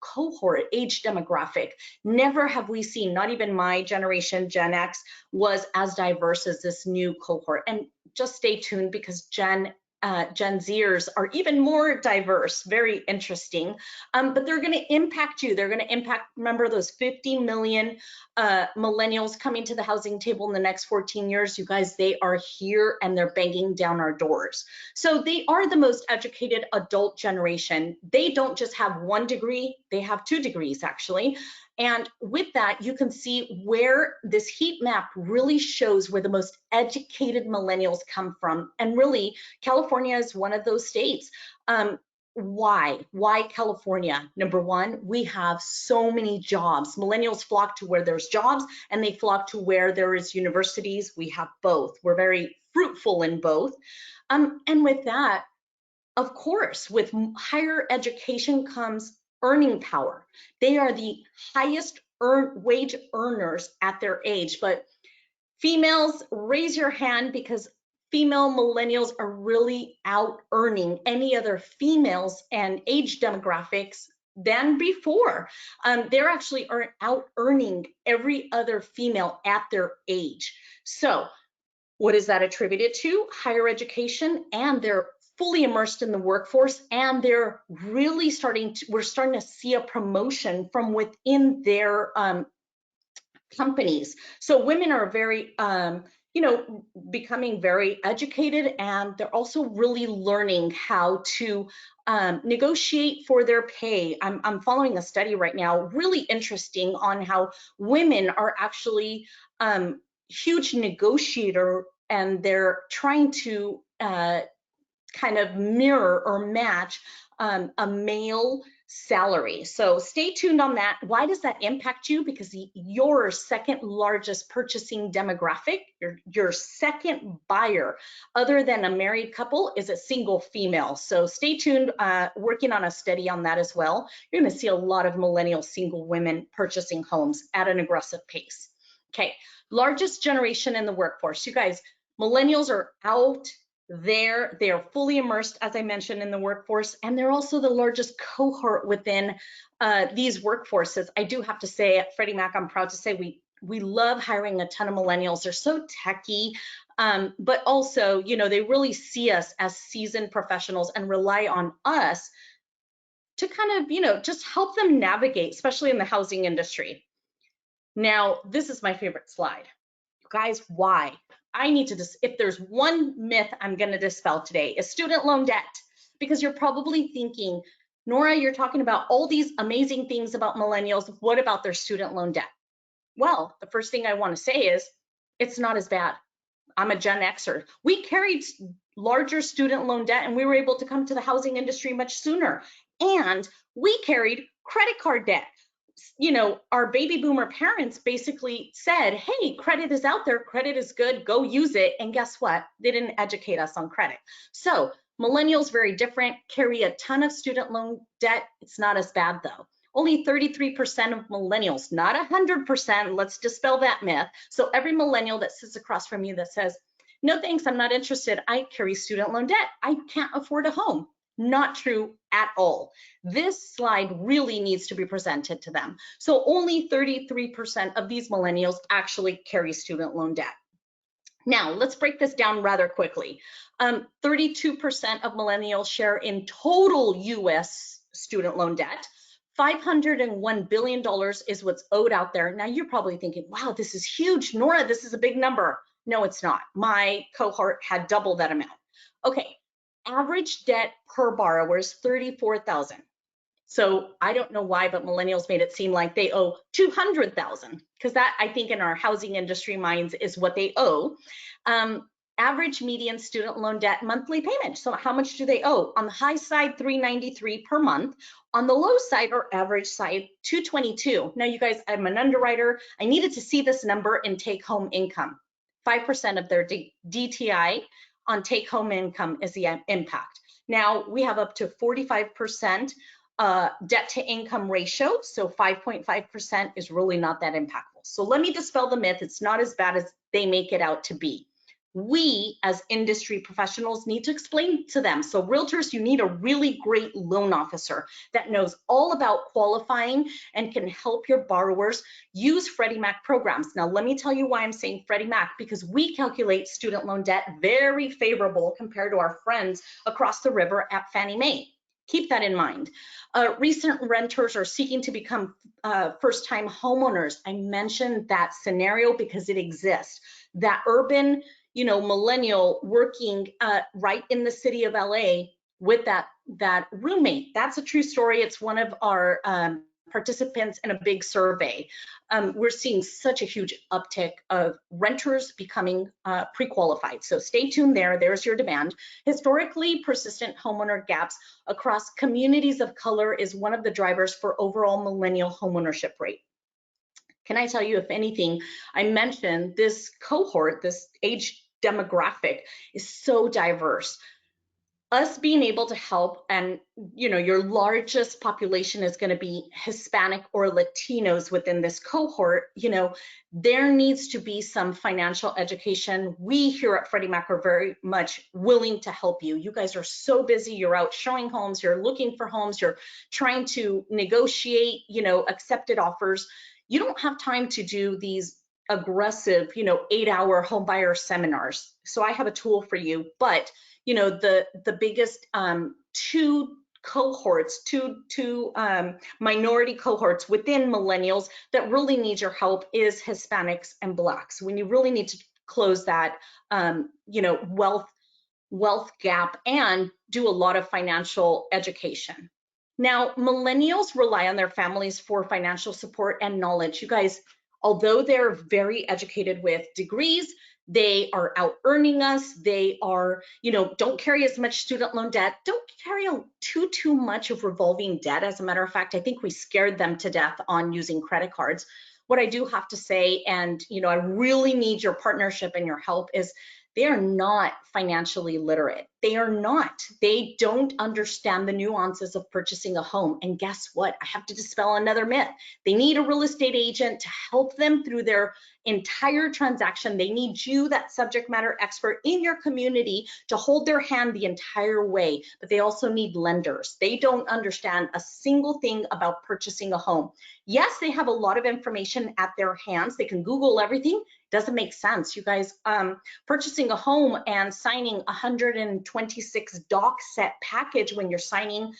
cohort, age demographic. Never have we seen, not even my generation, Gen X, was as diverse as this new cohort. And just stay tuned because Gen Zers are even more diverse, very interesting, but they're going to impact you. They're going to impact, remember those 50 million millennials coming to the housing table in the next 14 years. You guys, they are here and they're banging down our doors. So they are the most educated adult generation. They don't just have one degree, they have 2 degrees actually. And with that, you can see where this heat map really shows where the most educated millennials come from. And really, California is one of those states. Why? Why California? Number one, we have so many jobs. Millennials flock to where there's jobs, and they flock to where there is universities. We have both. We're very fruitful in both. And with that, of course, with higher education comes earning power. They are the highest wage earners at their age. But females, raise your hand, because female millennials are really out earning any other females and age demographics than before. They're actually out earning every other female at their age. So what is that attributed to? Higher education, and they're fully immersed in the workforce, and they're really we're starting to see a promotion from within their companies. So women are very, becoming very educated, and they're also really learning how to negotiate for their pay. I'm following a study right now, really interesting, on how women are actually huge negotiator, and they're trying to kind of mirror or match a male salary. So stay tuned on that. Why does that impact you? Because your second largest purchasing demographic, your second buyer, other than a married couple, is a single female. So stay tuned, working on a study on that as well. You're gonna see a lot of millennial single women purchasing homes at an aggressive pace. Okay, largest generation in the workforce. You guys, millennials are out there. They are fully immersed, as I mentioned, in the workforce, and they're also the largest cohort within these workforces. I do have to say, at Freddie Mac, I'm proud to say we love hiring a ton of millennials. They're so techy, but also, they really see us as seasoned professionals and rely on us to kind of, just help them navigate, especially in the housing industry. Now, this is my favorite slide. Guys, why? I need to if there's one myth I'm going to dispel today, is student loan debt. Because you're probably thinking, Nora, you're talking about all these amazing things about millennials. What about their student loan debt? Well, the first thing I want to say is it's not as bad. I'm a Gen Xer. We carried larger student loan debt, and we were able to come to the housing industry much sooner. And we carried credit card debt. Our baby boomer parents basically said, hey, credit is out there, credit is good, go use it. And guess what? They didn't educate us on credit. So millennials, very different, carry a ton of student loan debt. It's not as bad though. Only 33% of millennials, not 100%, let's dispel that myth. So every millennial that sits across from you that says, no thanks, I'm not interested, I carry student loan debt, I can't afford a home. Not true at all. This slide really needs to be presented to them. So only 33% of these millennials actually carry student loan debt. Now, let's break this down rather quickly. 32% of millennials share in total US student loan debt. $501 billion is what's owed out there. Now, you're probably thinking, wow, this is huge. Nora, this is a big number. No, it's not. My cohort had double that amount. Okay. Average debt per borrower is $34,000. So I don't know why, but millennials made it seem like they owe $200,000, because that, I think, in our housing industry minds is what they owe. Average median student loan debt monthly payment. So how much do they owe? On the high side, $393 per month. On the low side, or average side, $222. Now, you guys, I'm an underwriter. I needed to see this number in take-home income. 5% of their DTI on take-home income is the impact. Now, we have up to 45% debt to income ratio, so 5.5% is really not that impactful. So let me dispel the myth. It's not as bad as they make it out to be. We, as industry professionals, need to explain to them. So realtors, you need a really great loan officer that knows all about qualifying and can help your borrowers use Freddie Mac programs. Now, let me tell you why I'm saying Freddie Mac, because we calculate student loan debt very favorable compared to our friends across the river at Fannie Mae. Keep that in mind. Recent renters are seeking to become first-time homeowners. I mentioned that scenario because it exists. That urban, millennial working right in the city of LA with that roommate. That's a true story. It's one of our participants in a big survey, we're seeing such a huge uptick of renters becoming pre-qualified. So stay tuned there. There's your demand. Historically persistent homeowner gaps across communities of color is one of the drivers for overall millennial homeownership rate. Can I tell you, if anything, I mentioned this cohort, this age demographic is so diverse. Us being able to help, and your largest population is going to be Hispanic or Latinos within this cohort, there needs to be some financial education. We here at Freddie Mac are very much willing to help you. You guys are so busy. You're out showing homes, you're looking for homes, you're trying to negotiate, accepted offers. You don't have time to do these aggressive, 8-hour home buyer seminars. So I have a tool for you, but the biggest two minority cohorts within millennials that really need your help is Hispanics and Blacks. When you really need to close that, wealth gap and do a lot of financial education. Now, millennials rely on their families for financial support and knowledge. You guys, although they're very educated with degrees, they are out earning us. They are, don't carry as much student loan debt. Don't carry too much of revolving debt. As a matter of fact, I think we scared them to death on using credit cards. What I do have to say, and I really need your partnership and your help, is they are not financially literate. They are not. They don't understand the nuances of purchasing a home. And guess what? I have to dispel another myth. They need a real estate agent to help them through their entire transaction. They need you, that subject matter expert in your community, to hold their hand the entire way. But they also need lenders. They don't understand a single thing about purchasing a home. Yes, they have a lot of information at their hands. They can Google everything. Doesn't make sense. You guys, purchasing a home and signing 126 doc set package when you're signing,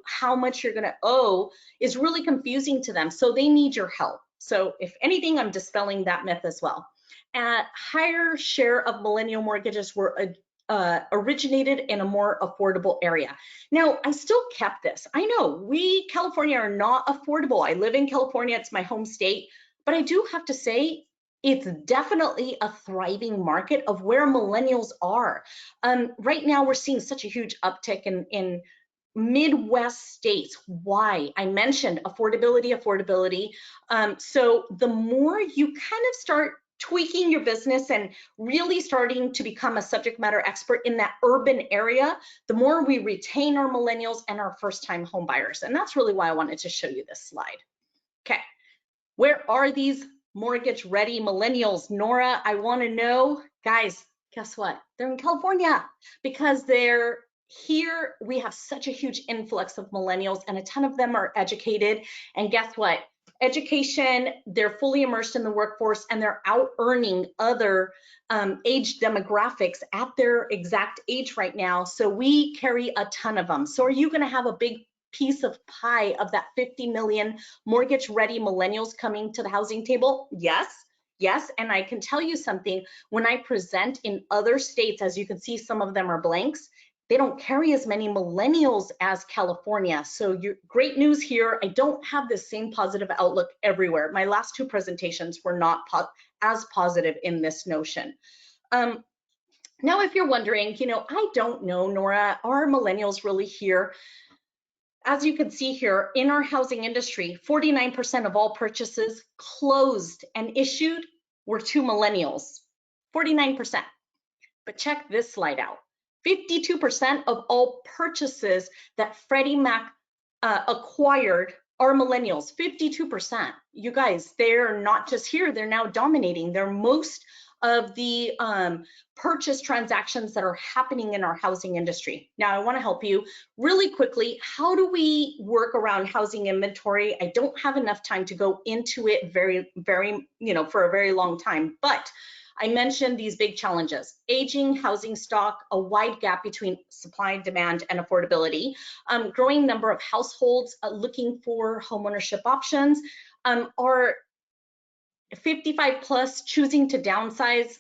how much you're going to owe is really confusing to them. So they need your help. So if anything, I'm dispelling that myth as well. A higher share of millennial mortgages were originated in a more affordable area. Now, I still kept this. I know California are not affordable. I live in California. It's my home state. But I do have to say, it's definitely a thriving market of where millennials are. Right now, we're seeing such a huge uptick in Midwest states. Why? I mentioned affordability. So the more you kind of start tweaking your business and really starting to become a subject matter expert in that urban area, the more we retain our millennials and our first-time home buyers. And that's really why I wanted to show you this slide. Okay, where are these mortgage-ready millennials? Nora, I want to know. Guys, guess what? They're in California because they're here. We have such a huge influx of millennials, and a ton of them are educated. And guess what? Education, they're fully immersed in the workforce, and they're out earning other age demographics at their exact age right now. So we carry a ton of them. So are you going to have a big piece of pie of that 50 million mortgage ready millennials coming to the housing table? Yes. And I can tell you something, when I present in other states, as you can see, some of them are blanks, they don't carry as many millennials as California. So great news here. I don't have the same positive outlook everywhere. My last two presentations were not as positive in this notion. Now, if you're wondering, I don't know, Nora, are millennials really here? As you can see here, in our housing industry, 49% of all purchases closed and issued were to millennials, 49%. But check this slide out. 52% of all purchases that Freddie Mac acquired are millennials, 52%. You guys, they're not just here, they're now dominating. They're most of the purchase transactions that are happening in our housing industry. Now, I want to help you really quickly. How do we work around housing inventory? I don't have enough time to go into it very, for a very long time, but I mentioned these big challenges: aging housing stock, a wide gap between supply and demand and affordability, growing number of households looking for homeownership options, are 55 plus choosing to downsize,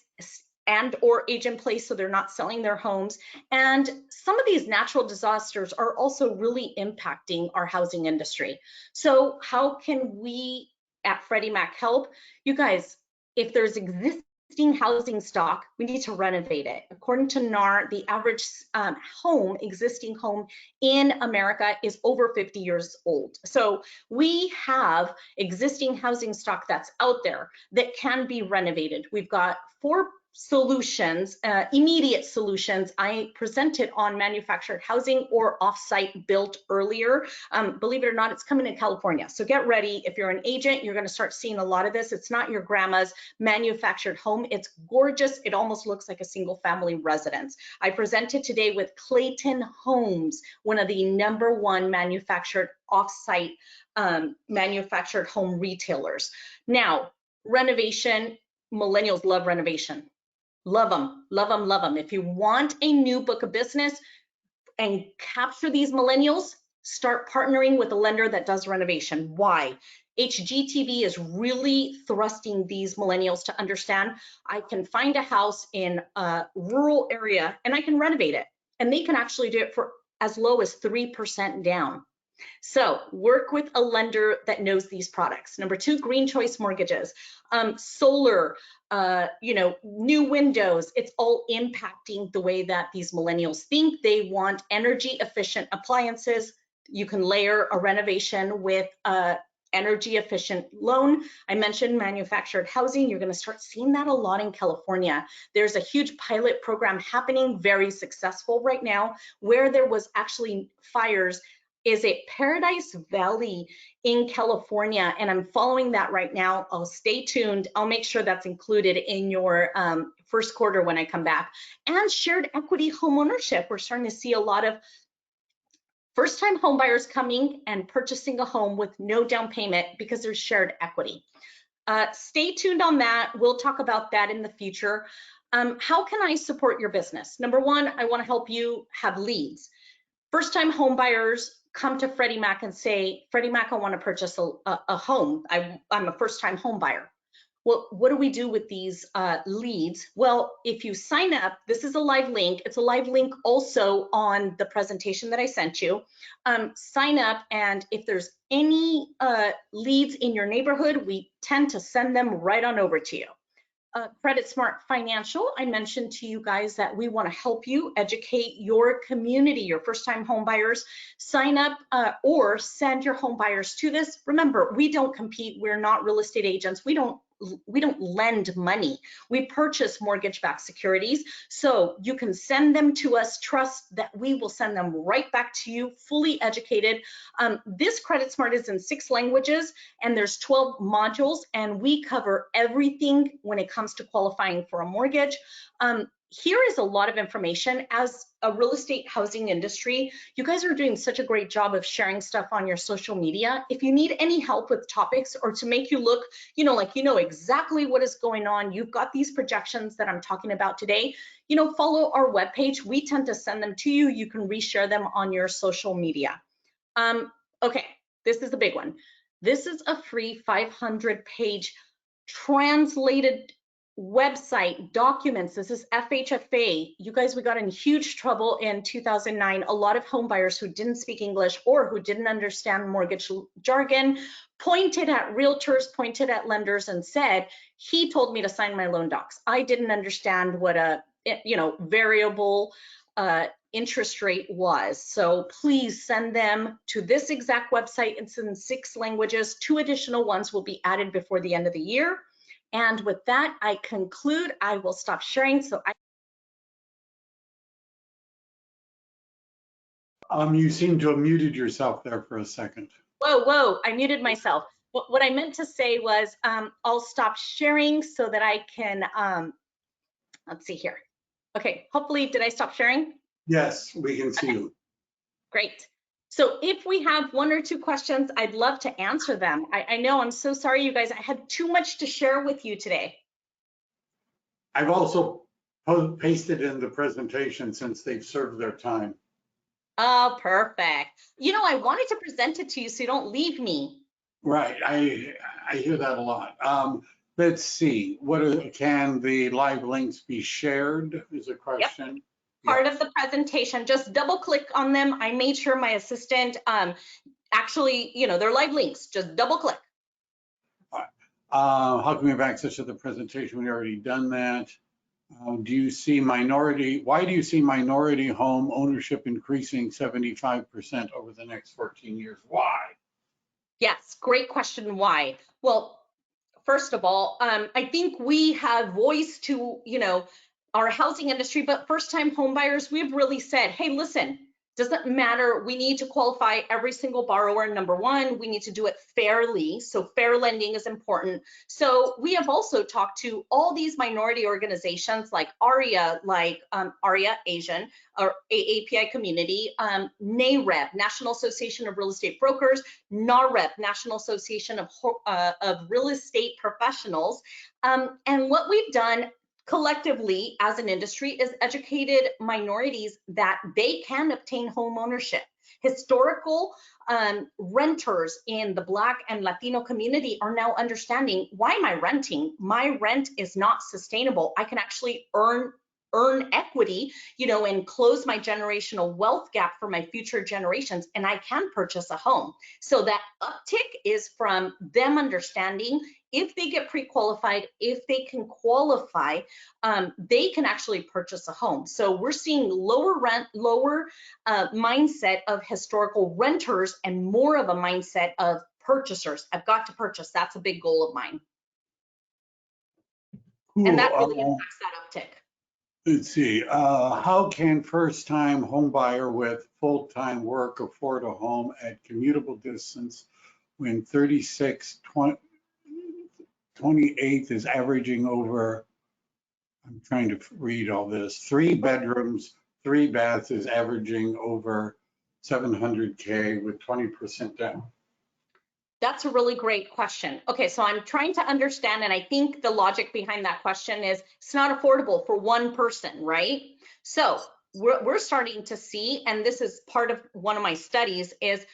and or age in place, so they're not selling their homes. And some of these natural disasters are also really impacting our housing industry. So how can we at Freddie Mac help? You guys, if there's existing housing stock, we need to renovate it. According to NAR, the average existing home in America is over 50 years old. So we have existing housing stock that's out there that can be renovated. We've got 4 solutions, immediate solutions. I presented on manufactured housing or offsite built earlier. Believe it or not, it's coming to California. So get ready. If you're an agent, you're going to start seeing a lot of this. It's not your grandma's manufactured home. It's gorgeous. It almost looks like a single family residence. I presented today with Clayton Homes, one of the #1 manufactured offsite manufactured home retailers. Now, renovation, millennials love renovation. Love them, love them, love them. If you want a new book of business and capture these millennials, start partnering with a lender that does renovation. Why? HGTV is really thrusting these millennials to understand I can find a house in a rural area and I can renovate it. And they can actually do it for as low as 3% down. So work with a lender that knows these products. #2, green choice mortgages, solar, new windows. It's all impacting the way that these millennials think. They want energy efficient appliances. You can layer a renovation with a energy efficient loan. I mentioned manufactured housing. You're going to start seeing that a lot in California. There's a huge pilot program happening, very successful right now, where there was actually fires. Is it Paradise Valley in California? And I'm following that right now. I'll stay tuned. I'll make sure that's included in your first quarter when I come back. And shared equity homeownership. We're starting to see a lot of first-time homebuyers coming and purchasing a home with no down payment because there's shared equity. Stay tuned on that. We'll talk about that in the future. How can I support your business? #1, I want to help you have leads. First-time homebuyers come to Freddie Mac and say, Freddie Mac, I want to purchase a home. I'm a first-time home buyer. Well, what do we do with these leads? Well, if you sign up, this is a live link. It's a live link also on the presentation that I sent you. Sign up, and if there's any leads in your neighborhood, we tend to send them right on over to you. CreditSmart Financial, I mentioned to you guys that we want to help you educate your community, your first-time home buyers. Sign up or send your home buyers to this. Remember, we don't compete. We're not real estate agents. We don't lend money. We purchase mortgage-backed securities. So you can send them to us. Trust that we will send them right back to you, fully educated. This CreditSmart is in 6 languages, and there's 12 modules, and we cover everything when it comes to qualifying for a mortgage. Here is a lot of information. As a real estate housing industry, you guys are doing such a great job of sharing stuff on your social media. If you need any help with topics or to make you look, like you know exactly what is going on, you've got these projections that I'm talking about today, follow our webpage. We tend to send them to you. You can reshare them on your social media. Okay, this is a big one. This is a free 500-page translated website documents. This is FHFA. You guys, we got in huge trouble in 2009. A lot of home buyers who didn't speak English or who didn't understand mortgage jargon pointed at realtors, pointed at lenders and said, he told me to sign my loan docs. I didn't understand what a variable interest rate was. So please send them to this exact website. It's in 6 languages. 2 additional ones will be added before the end of the year. And with that, I conclude. I will stop sharing. You seem to have muted yourself there for a second. Whoa, I muted myself. What I meant to say was I'll stop sharing so that I can, let's see here. Okay, hopefully, did I stop sharing? Yes, we can see you. Great. So if we have 1 or 2 questions, I'd love to answer them. I know, I'm so sorry, you guys. I had too much to share with you today. I've also pasted in the presentation since they've served their time. Oh, perfect. I wanted to present it to you so you don't leave me. Right, I hear that a lot. let's see, can the live links be shared is a question. Part of the presentation, just double click on them. I made sure my assistant actually, they're live links, just double click. How can we have access to the presentation? We've already done that. Why do you see minority home ownership increasing 75% over the next 14 years? Why? Yes, great question. Why? Well, first of all, I think we have voice to, our housing industry, but first-time home buyers, we've really said, hey, listen, doesn't matter. We need to qualify every single borrower. Number one, we need to do it fairly. So fair lending is important. So we have also talked to all these minority organizations like ARIA, Asian, or AAPI community, NAREP, National Association of Real Estate Brokers, NAREP, National Association of Real Estate Professionals. And what we've done collectively as an industry is educated minorities that they can obtain home ownership. Historical renters in the Black and Latino community are now understanding, why am I renting? My rent is not sustainable. I can actually earn equity, and close my generational wealth gap for my future generations, and I can purchase a home. So that uptick is from them understanding if they get pre-qualified, if they can qualify, they can actually purchase a home. So we're seeing lower rent, lower mindset of historical renters and more of a mindset of purchasers. I've got to purchase. That's a big goal of mine. Cool. And that really impacts that uptick. Let's see, how can first-time home buyer with full-time work afford a home at commutable distance when 28th is averaging over, I'm trying to read all this, 3 bedrooms, 3 baths is averaging over 700K with 20% down? That's a really great question. Okay, so I'm trying to understand, and I think the logic behind that question is it's not affordable for one person, right? So we're starting to see, and this is part of one of my studies, is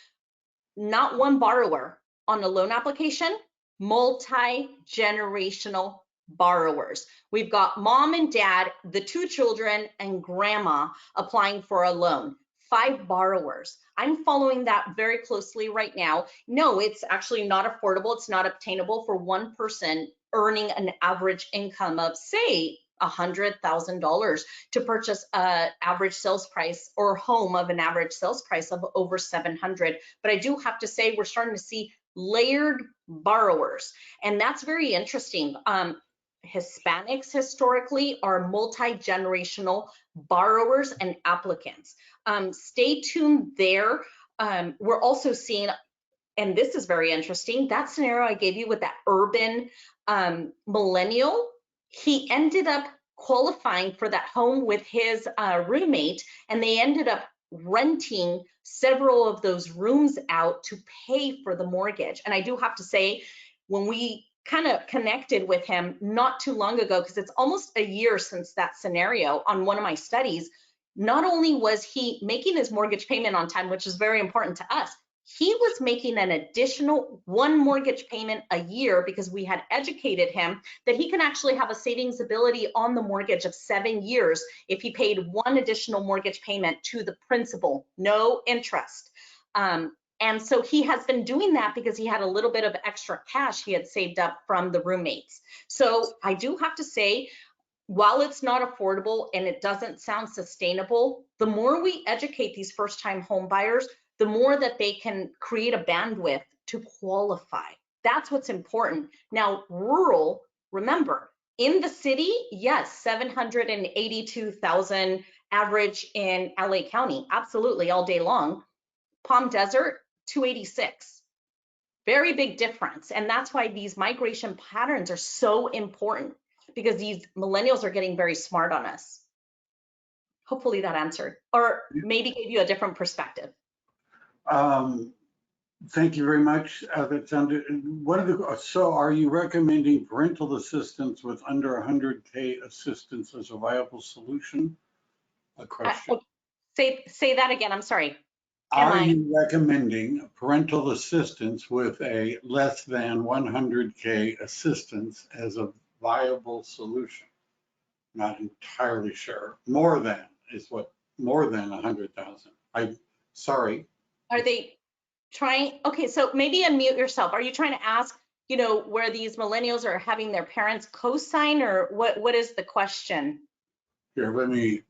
not one borrower on a loan application, multi-generational borrowers. We've got mom and dad, the 2 children, and grandma applying for a loan. 5 borrowers. I'm following that very closely right now. No, it's actually not affordable. It's not obtainable for one person earning an average income of, say, $100,000 to purchase an average sales price or home of an average sales price of over 700. But I do have to say we're starting to see layered borrowers, and that's very interesting. Hispanics historically are multi-generational borrowers and applicants. Stay tuned there. We're also seeing, and this is very interesting, that scenario I gave you with that urban millennial, he ended up qualifying for that home with his roommate, and they ended up renting several of those rooms out to pay for the mortgage. And I do have to say, when we kind of connected with him not too long ago, because it's almost a year since that scenario on one of my studies, not only was he making his mortgage payment on time, which is very important to us, he was making an additional 1 mortgage payment a year because we had educated him that he can actually have a savings ability on the mortgage of 7 years if he paid 1 additional mortgage payment to the principal, no interest. And so he has been doing that because he had a little bit of extra cash he had saved up from the roommates. So I do have to say, while it's not affordable and it doesn't sound sustainable, the more we educate these first-time home buyers, the more that they can create a bandwidth to qualify. That's what's important. Now, rural, remember, in the city, yes, 782,000 average in LA County, absolutely, all day long. Palm Desert, 286. Very big difference. And that's why these migration patterns are so important, because these millennials are getting very smart on us. Hopefully that answered, or maybe gave you a different perspective. Thank you very much. So are you recommending parental assistance with under 100K assistance as a viable solution? A question. Say that again, I'm sorry. Are you recommending parental assistance with a less than 100K assistance as a viable solution? Not entirely sure. More than is what, more than 100,000. I'm sorry. Are they trying, okay, so maybe unmute yourself. Are you trying to ask, you know, where these millennials are having their parents co-sign, or what is the question? Here, let me,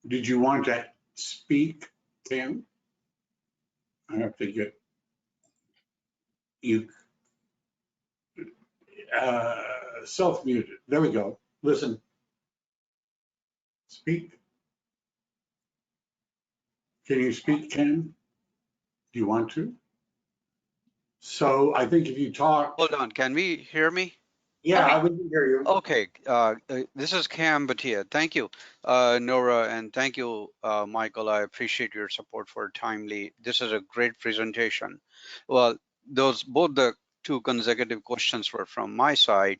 did you want to speak, Tim? I have to get you self-muted. There we go. Listen. Speak. Can you speak, Ken? Do you want to? So I think if you talk. Hold on, can we hear me? Yeah, Okay. I would hear you. Okay, this is Cam Batia. Thank you, Nora, and thank you, Michael. I appreciate your support for timely. This is a great presentation. Well, both the two consecutive questions were from my side.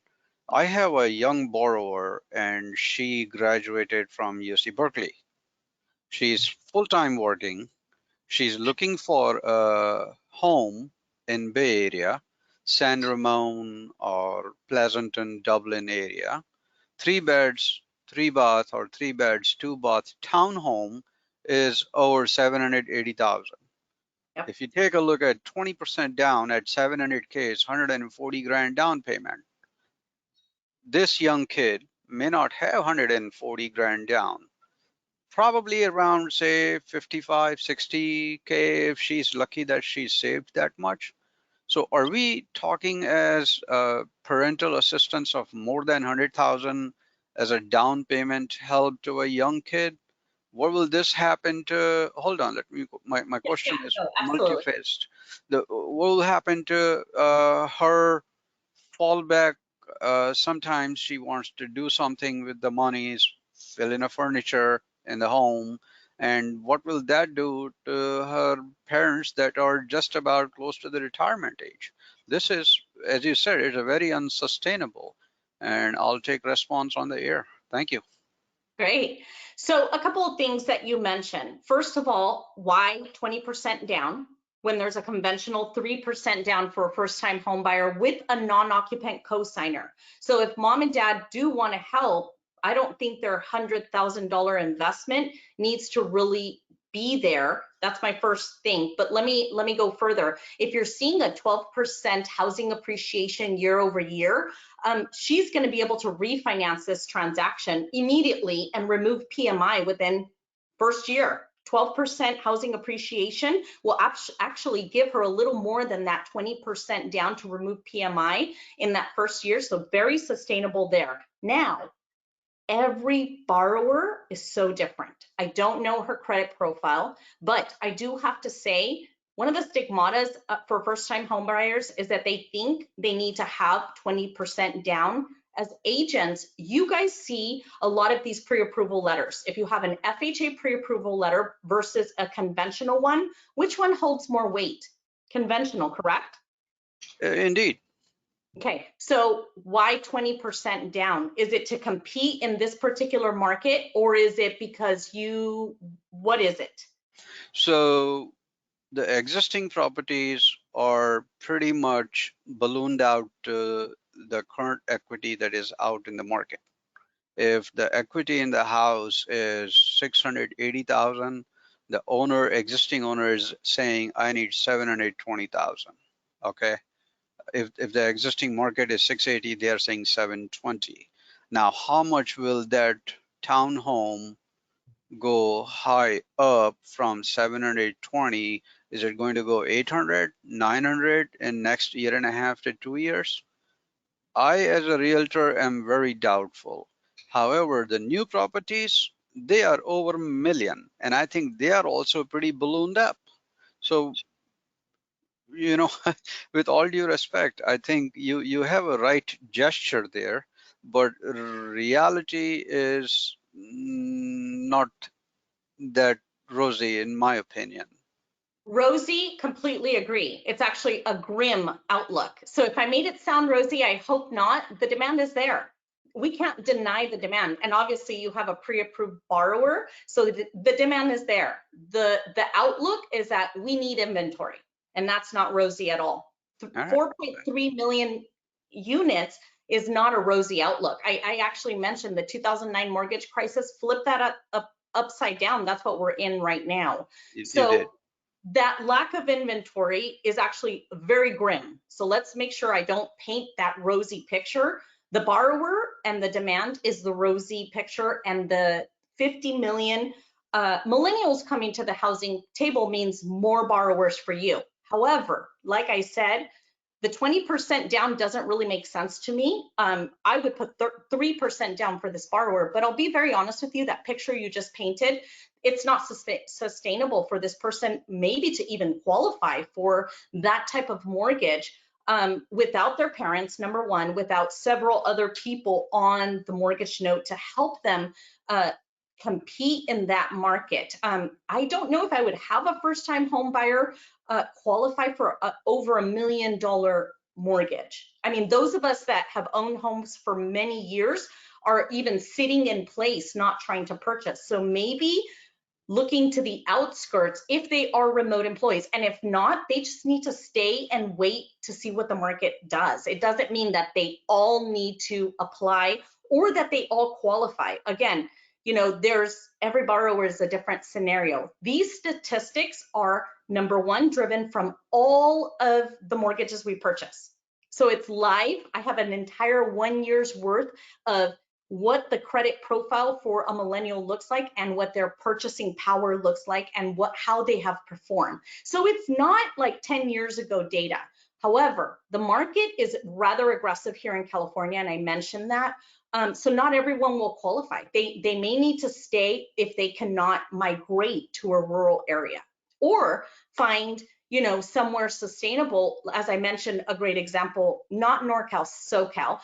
I have a young borrower and she graduated from UC Berkeley. She's full-time working. She's looking for a home in Bay Area, San Ramon or Pleasanton, Dublin area. 3 beds, 3 bath, or 3 beds, 2 bath townhome is over 780,000. Yep. If you take a look at 20% down at 700K, it's 140 grand down payment. This young kid may not have 140 grand down. Probably around, say, 55, 60K if she's lucky that she's saved that much. So are we talking as parental assistance of more than 100,000 as a down payment help to a young kid? What will this happen to, hold on, my question is Absolutely. multi-faced. What will happen to her fallback? Sometimes she wants to do something with the monies, fill in a furniture in the home. And what will that do to her parents that are just about close to the retirement age? This is, as you said, it's a very unsustainable. And I'll take response on the air. Thank you. Great. So a couple of things that you mentioned. First of all, why 20% down when there's a conventional 3% down for a first-time home buyer with a non-occupant co-signer? So if mom and dad do want to help, I don't think their $100,000 investment needs to really be there. That's my first thing. But let me go further. If you're seeing a 12% housing appreciation year over year, she's going to be able to refinance this transaction immediately and remove PMI within first year. 12% housing appreciation will actually give her a little more than that 20% down to remove PMI in that first year. So very sustainable there. Now, every borrower is so different. I don't know her credit profile, but I do have to say, one of the stigmatas for first-time homebuyers is that they think they need to have 20% down. As agents, you guys see a lot of these pre-approval letters. If you have an FHA pre-approval letter versus a conventional one, which one holds more weight? Conventional, correct? Indeed. Okay, so why 20% down? Is it to compete in this particular market, or is it because what is it? So the existing properties are pretty much ballooned out to the current equity that is out in the market. If the equity in the house is 680,000, the existing owner is saying, I need 720,000. Okay. If the existing market is 680, they are saying 720. Now, how much will that townhome go high up from 720? Is it going to go 800, 900 in next year and a half to 2 years? I, as a realtor, am very doubtful. However, the new properties, they are over a million, and I think they are also pretty ballooned up. So, you know, with all due respect, I think you have a right gesture there, but reality is not that rosy, in my opinion. Rosy, completely agree. It's actually a grim outlook. So if I made it sound rosy, I hope not. The demand is there. we can't deny the demand. And obviously you have a pre-approved borrower, so the demand is there. The outlook is that we need inventory, and that's not rosy at all. All right. 4.3 million units is not a rosy outlook. I actually mentioned the 2009 mortgage crisis, flip that upside down. That's what we're in right now. You So did. that lack of inventory is actually very grim. So let's make sure I don't paint that rosy picture. The borrower and the demand is the rosy picture, and the 50 million millennials coming to the housing table means more borrowers for you. However, like I said, the 20% down doesn't really make sense to me. I would put 3% down for this borrower, but I'll be very honest with you, that picture you just painted, it's not sustainable for this person maybe to even qualify for that type of mortgage without their parents, number one, without several other people on the mortgage note to help them compete in that market. I don't know if I would have a first-time home buyer qualify for over $1 million mortgage. I mean, those of us that have owned homes for many years are even sitting in place, not trying to purchase. So maybe looking to the outskirts if they are remote employees. And if not, they just need to stay and wait to see what the market does. It doesn't mean that they all need to apply or that they all qualify. Again, you know, every borrower is a different scenario. These statistics are, number one, driven from all of the mortgages we purchase. So it's live. I have an entire 1 year's worth of what the credit profile for a millennial looks like and what their purchasing power looks like and how they have performed. So it's not like 10 years ago data. However, the market is rather aggressive here in California, and I mentioned that. So not everyone will qualify. They may need to stay if they cannot migrate to a rural area or find, you know, somewhere sustainable. As I mentioned, a great example, not NorCal, SoCal.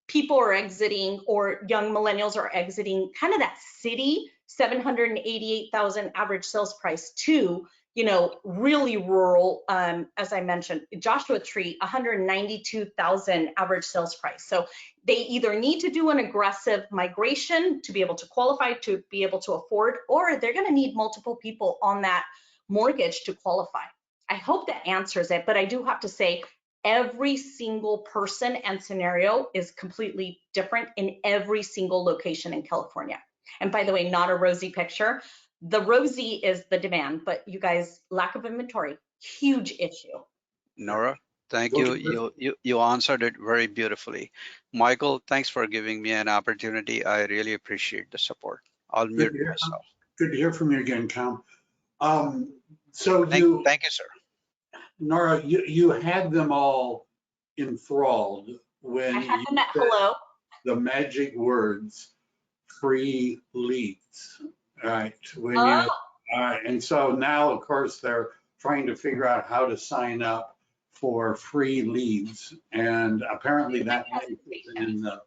People are exiting, or young millennials are exiting kind of that city, 788,000 average sales price to, you know, really rural, as I mentioned, Joshua Tree, 192,000 average sales price. So they either need to do an aggressive migration to be able to qualify, to be able to afford, or they're going to need multiple people on that mortgage to qualify. I hope that answers it, but I do have to say, every single person and scenario is completely different in every single location in California. And by the way, not a rosy picture. The rosy is the demand, but you guys, lack of inventory, huge issue. Nora, thank you. You answered it very beautifully. Michael, thanks for giving me an opportunity. I really appreciate the support. I'll mute myself. Good to hear from you again, Cam. Thank you, sir. Nora, you had them all enthralled when I had you them at said hello. the magic words, free leads, right? When Oh. and so now, of course, they're trying to figure out how to sign up for free leads, and apparently that link is in the.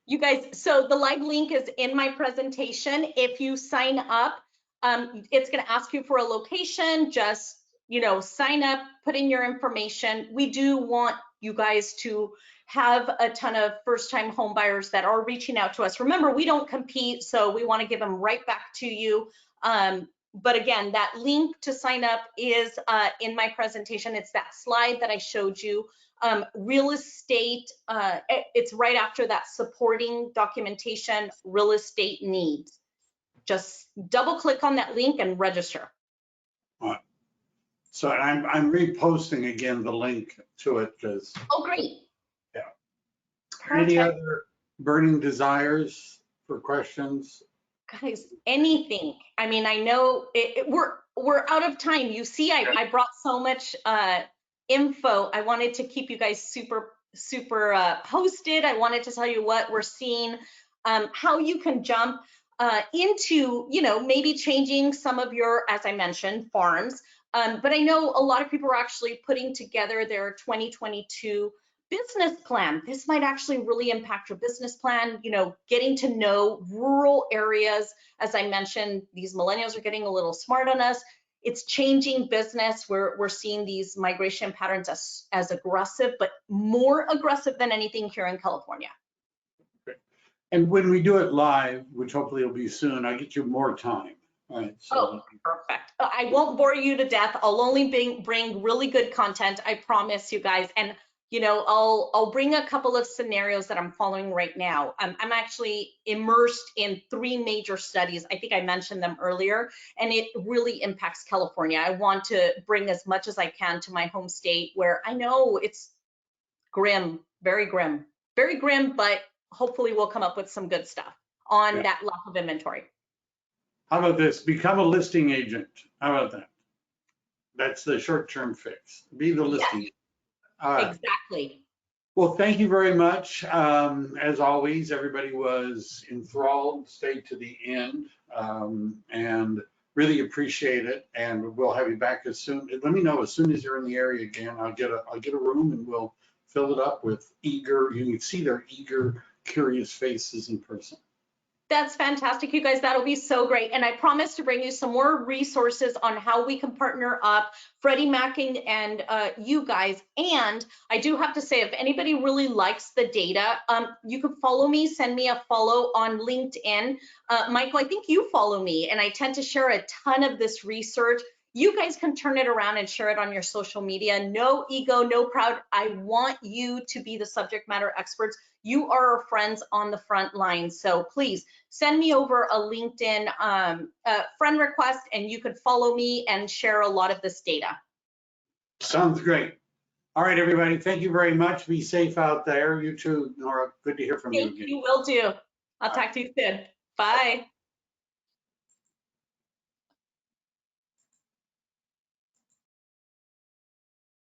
You guys, so the live link is in my presentation. If you sign up, it's going to ask you for a location. Just, you know, sign up, put in your information. We do want you guys to have a ton of first-time home buyers that are reaching out to us. Remember, we don't compete, so we want to give them right back to you. But again, that link to sign up is in my presentation. It's that slide that I showed you. Real estate, it's right after that supporting documentation, real estate needs. Just double click on that link and register. All right. So I'm reposting again the link to it because. Oh, great. Yeah. Perfect. Any other burning desires for questions? Guys, anything. I mean, I know we're out of time. You see, I brought so much info. I wanted to keep you guys super posted. I wanted to tell you what we're seeing, how you can jump into, you know, maybe changing some of your, as I mentioned, farms. But I know a lot of people are actually putting together their 2022 business plan. This might actually really impact your business plan, you know, getting to know rural areas. As I mentioned, these millennials are getting a little smart on us. it's changing business. We're seeing these migration patterns as aggressive, but more aggressive than anything here in California. And when we do it live, which hopefully will be soon, I get you more time. All right. So. Oh, perfect. I won't bore you to death. I'll only bring really good content. I promise you guys. And you know, I'll bring a couple of scenarios that I'm following right now. I'm actually immersed in 3 major studies. I think I mentioned them earlier, and it really impacts California. I want to bring as much as I can to my home state, where I know it's grim, very grim, but hopefully we'll come up with some good stuff on that lack of inventory. How about this? Become a listing agent. How about that? That's the short-term fix. Be the listing agent. All right. Exactly. Well, thank you very much. As always, everybody was enthralled, stayed to the end, and really appreciate it. And we'll have you back as soon. Let me know as soon as you're in the area again. I'll get a room and we'll fill it up with eager. You can see their eager, curious faces in person. That's fantastic, you guys. That'll be so great. And I promise to bring you some more resources on how we can partner up, Freddie Mac and you guys. And I do have to say, if anybody really likes the data, you can follow me, send me a follow on LinkedIn. Michael, I think you follow me, and I tend to share a ton of this research. You guys can turn it around and share it on your social media. No ego, no proud. I want you to be the subject matter experts. You are our friends on the front line. So please send me over a LinkedIn friend request, and you could follow me and share a lot of this data. Sounds great. All right, everybody. Thank you very much. Be safe out there. You too, Nora. Good to hear from you again. You will do. I'll talk to you soon. Bye.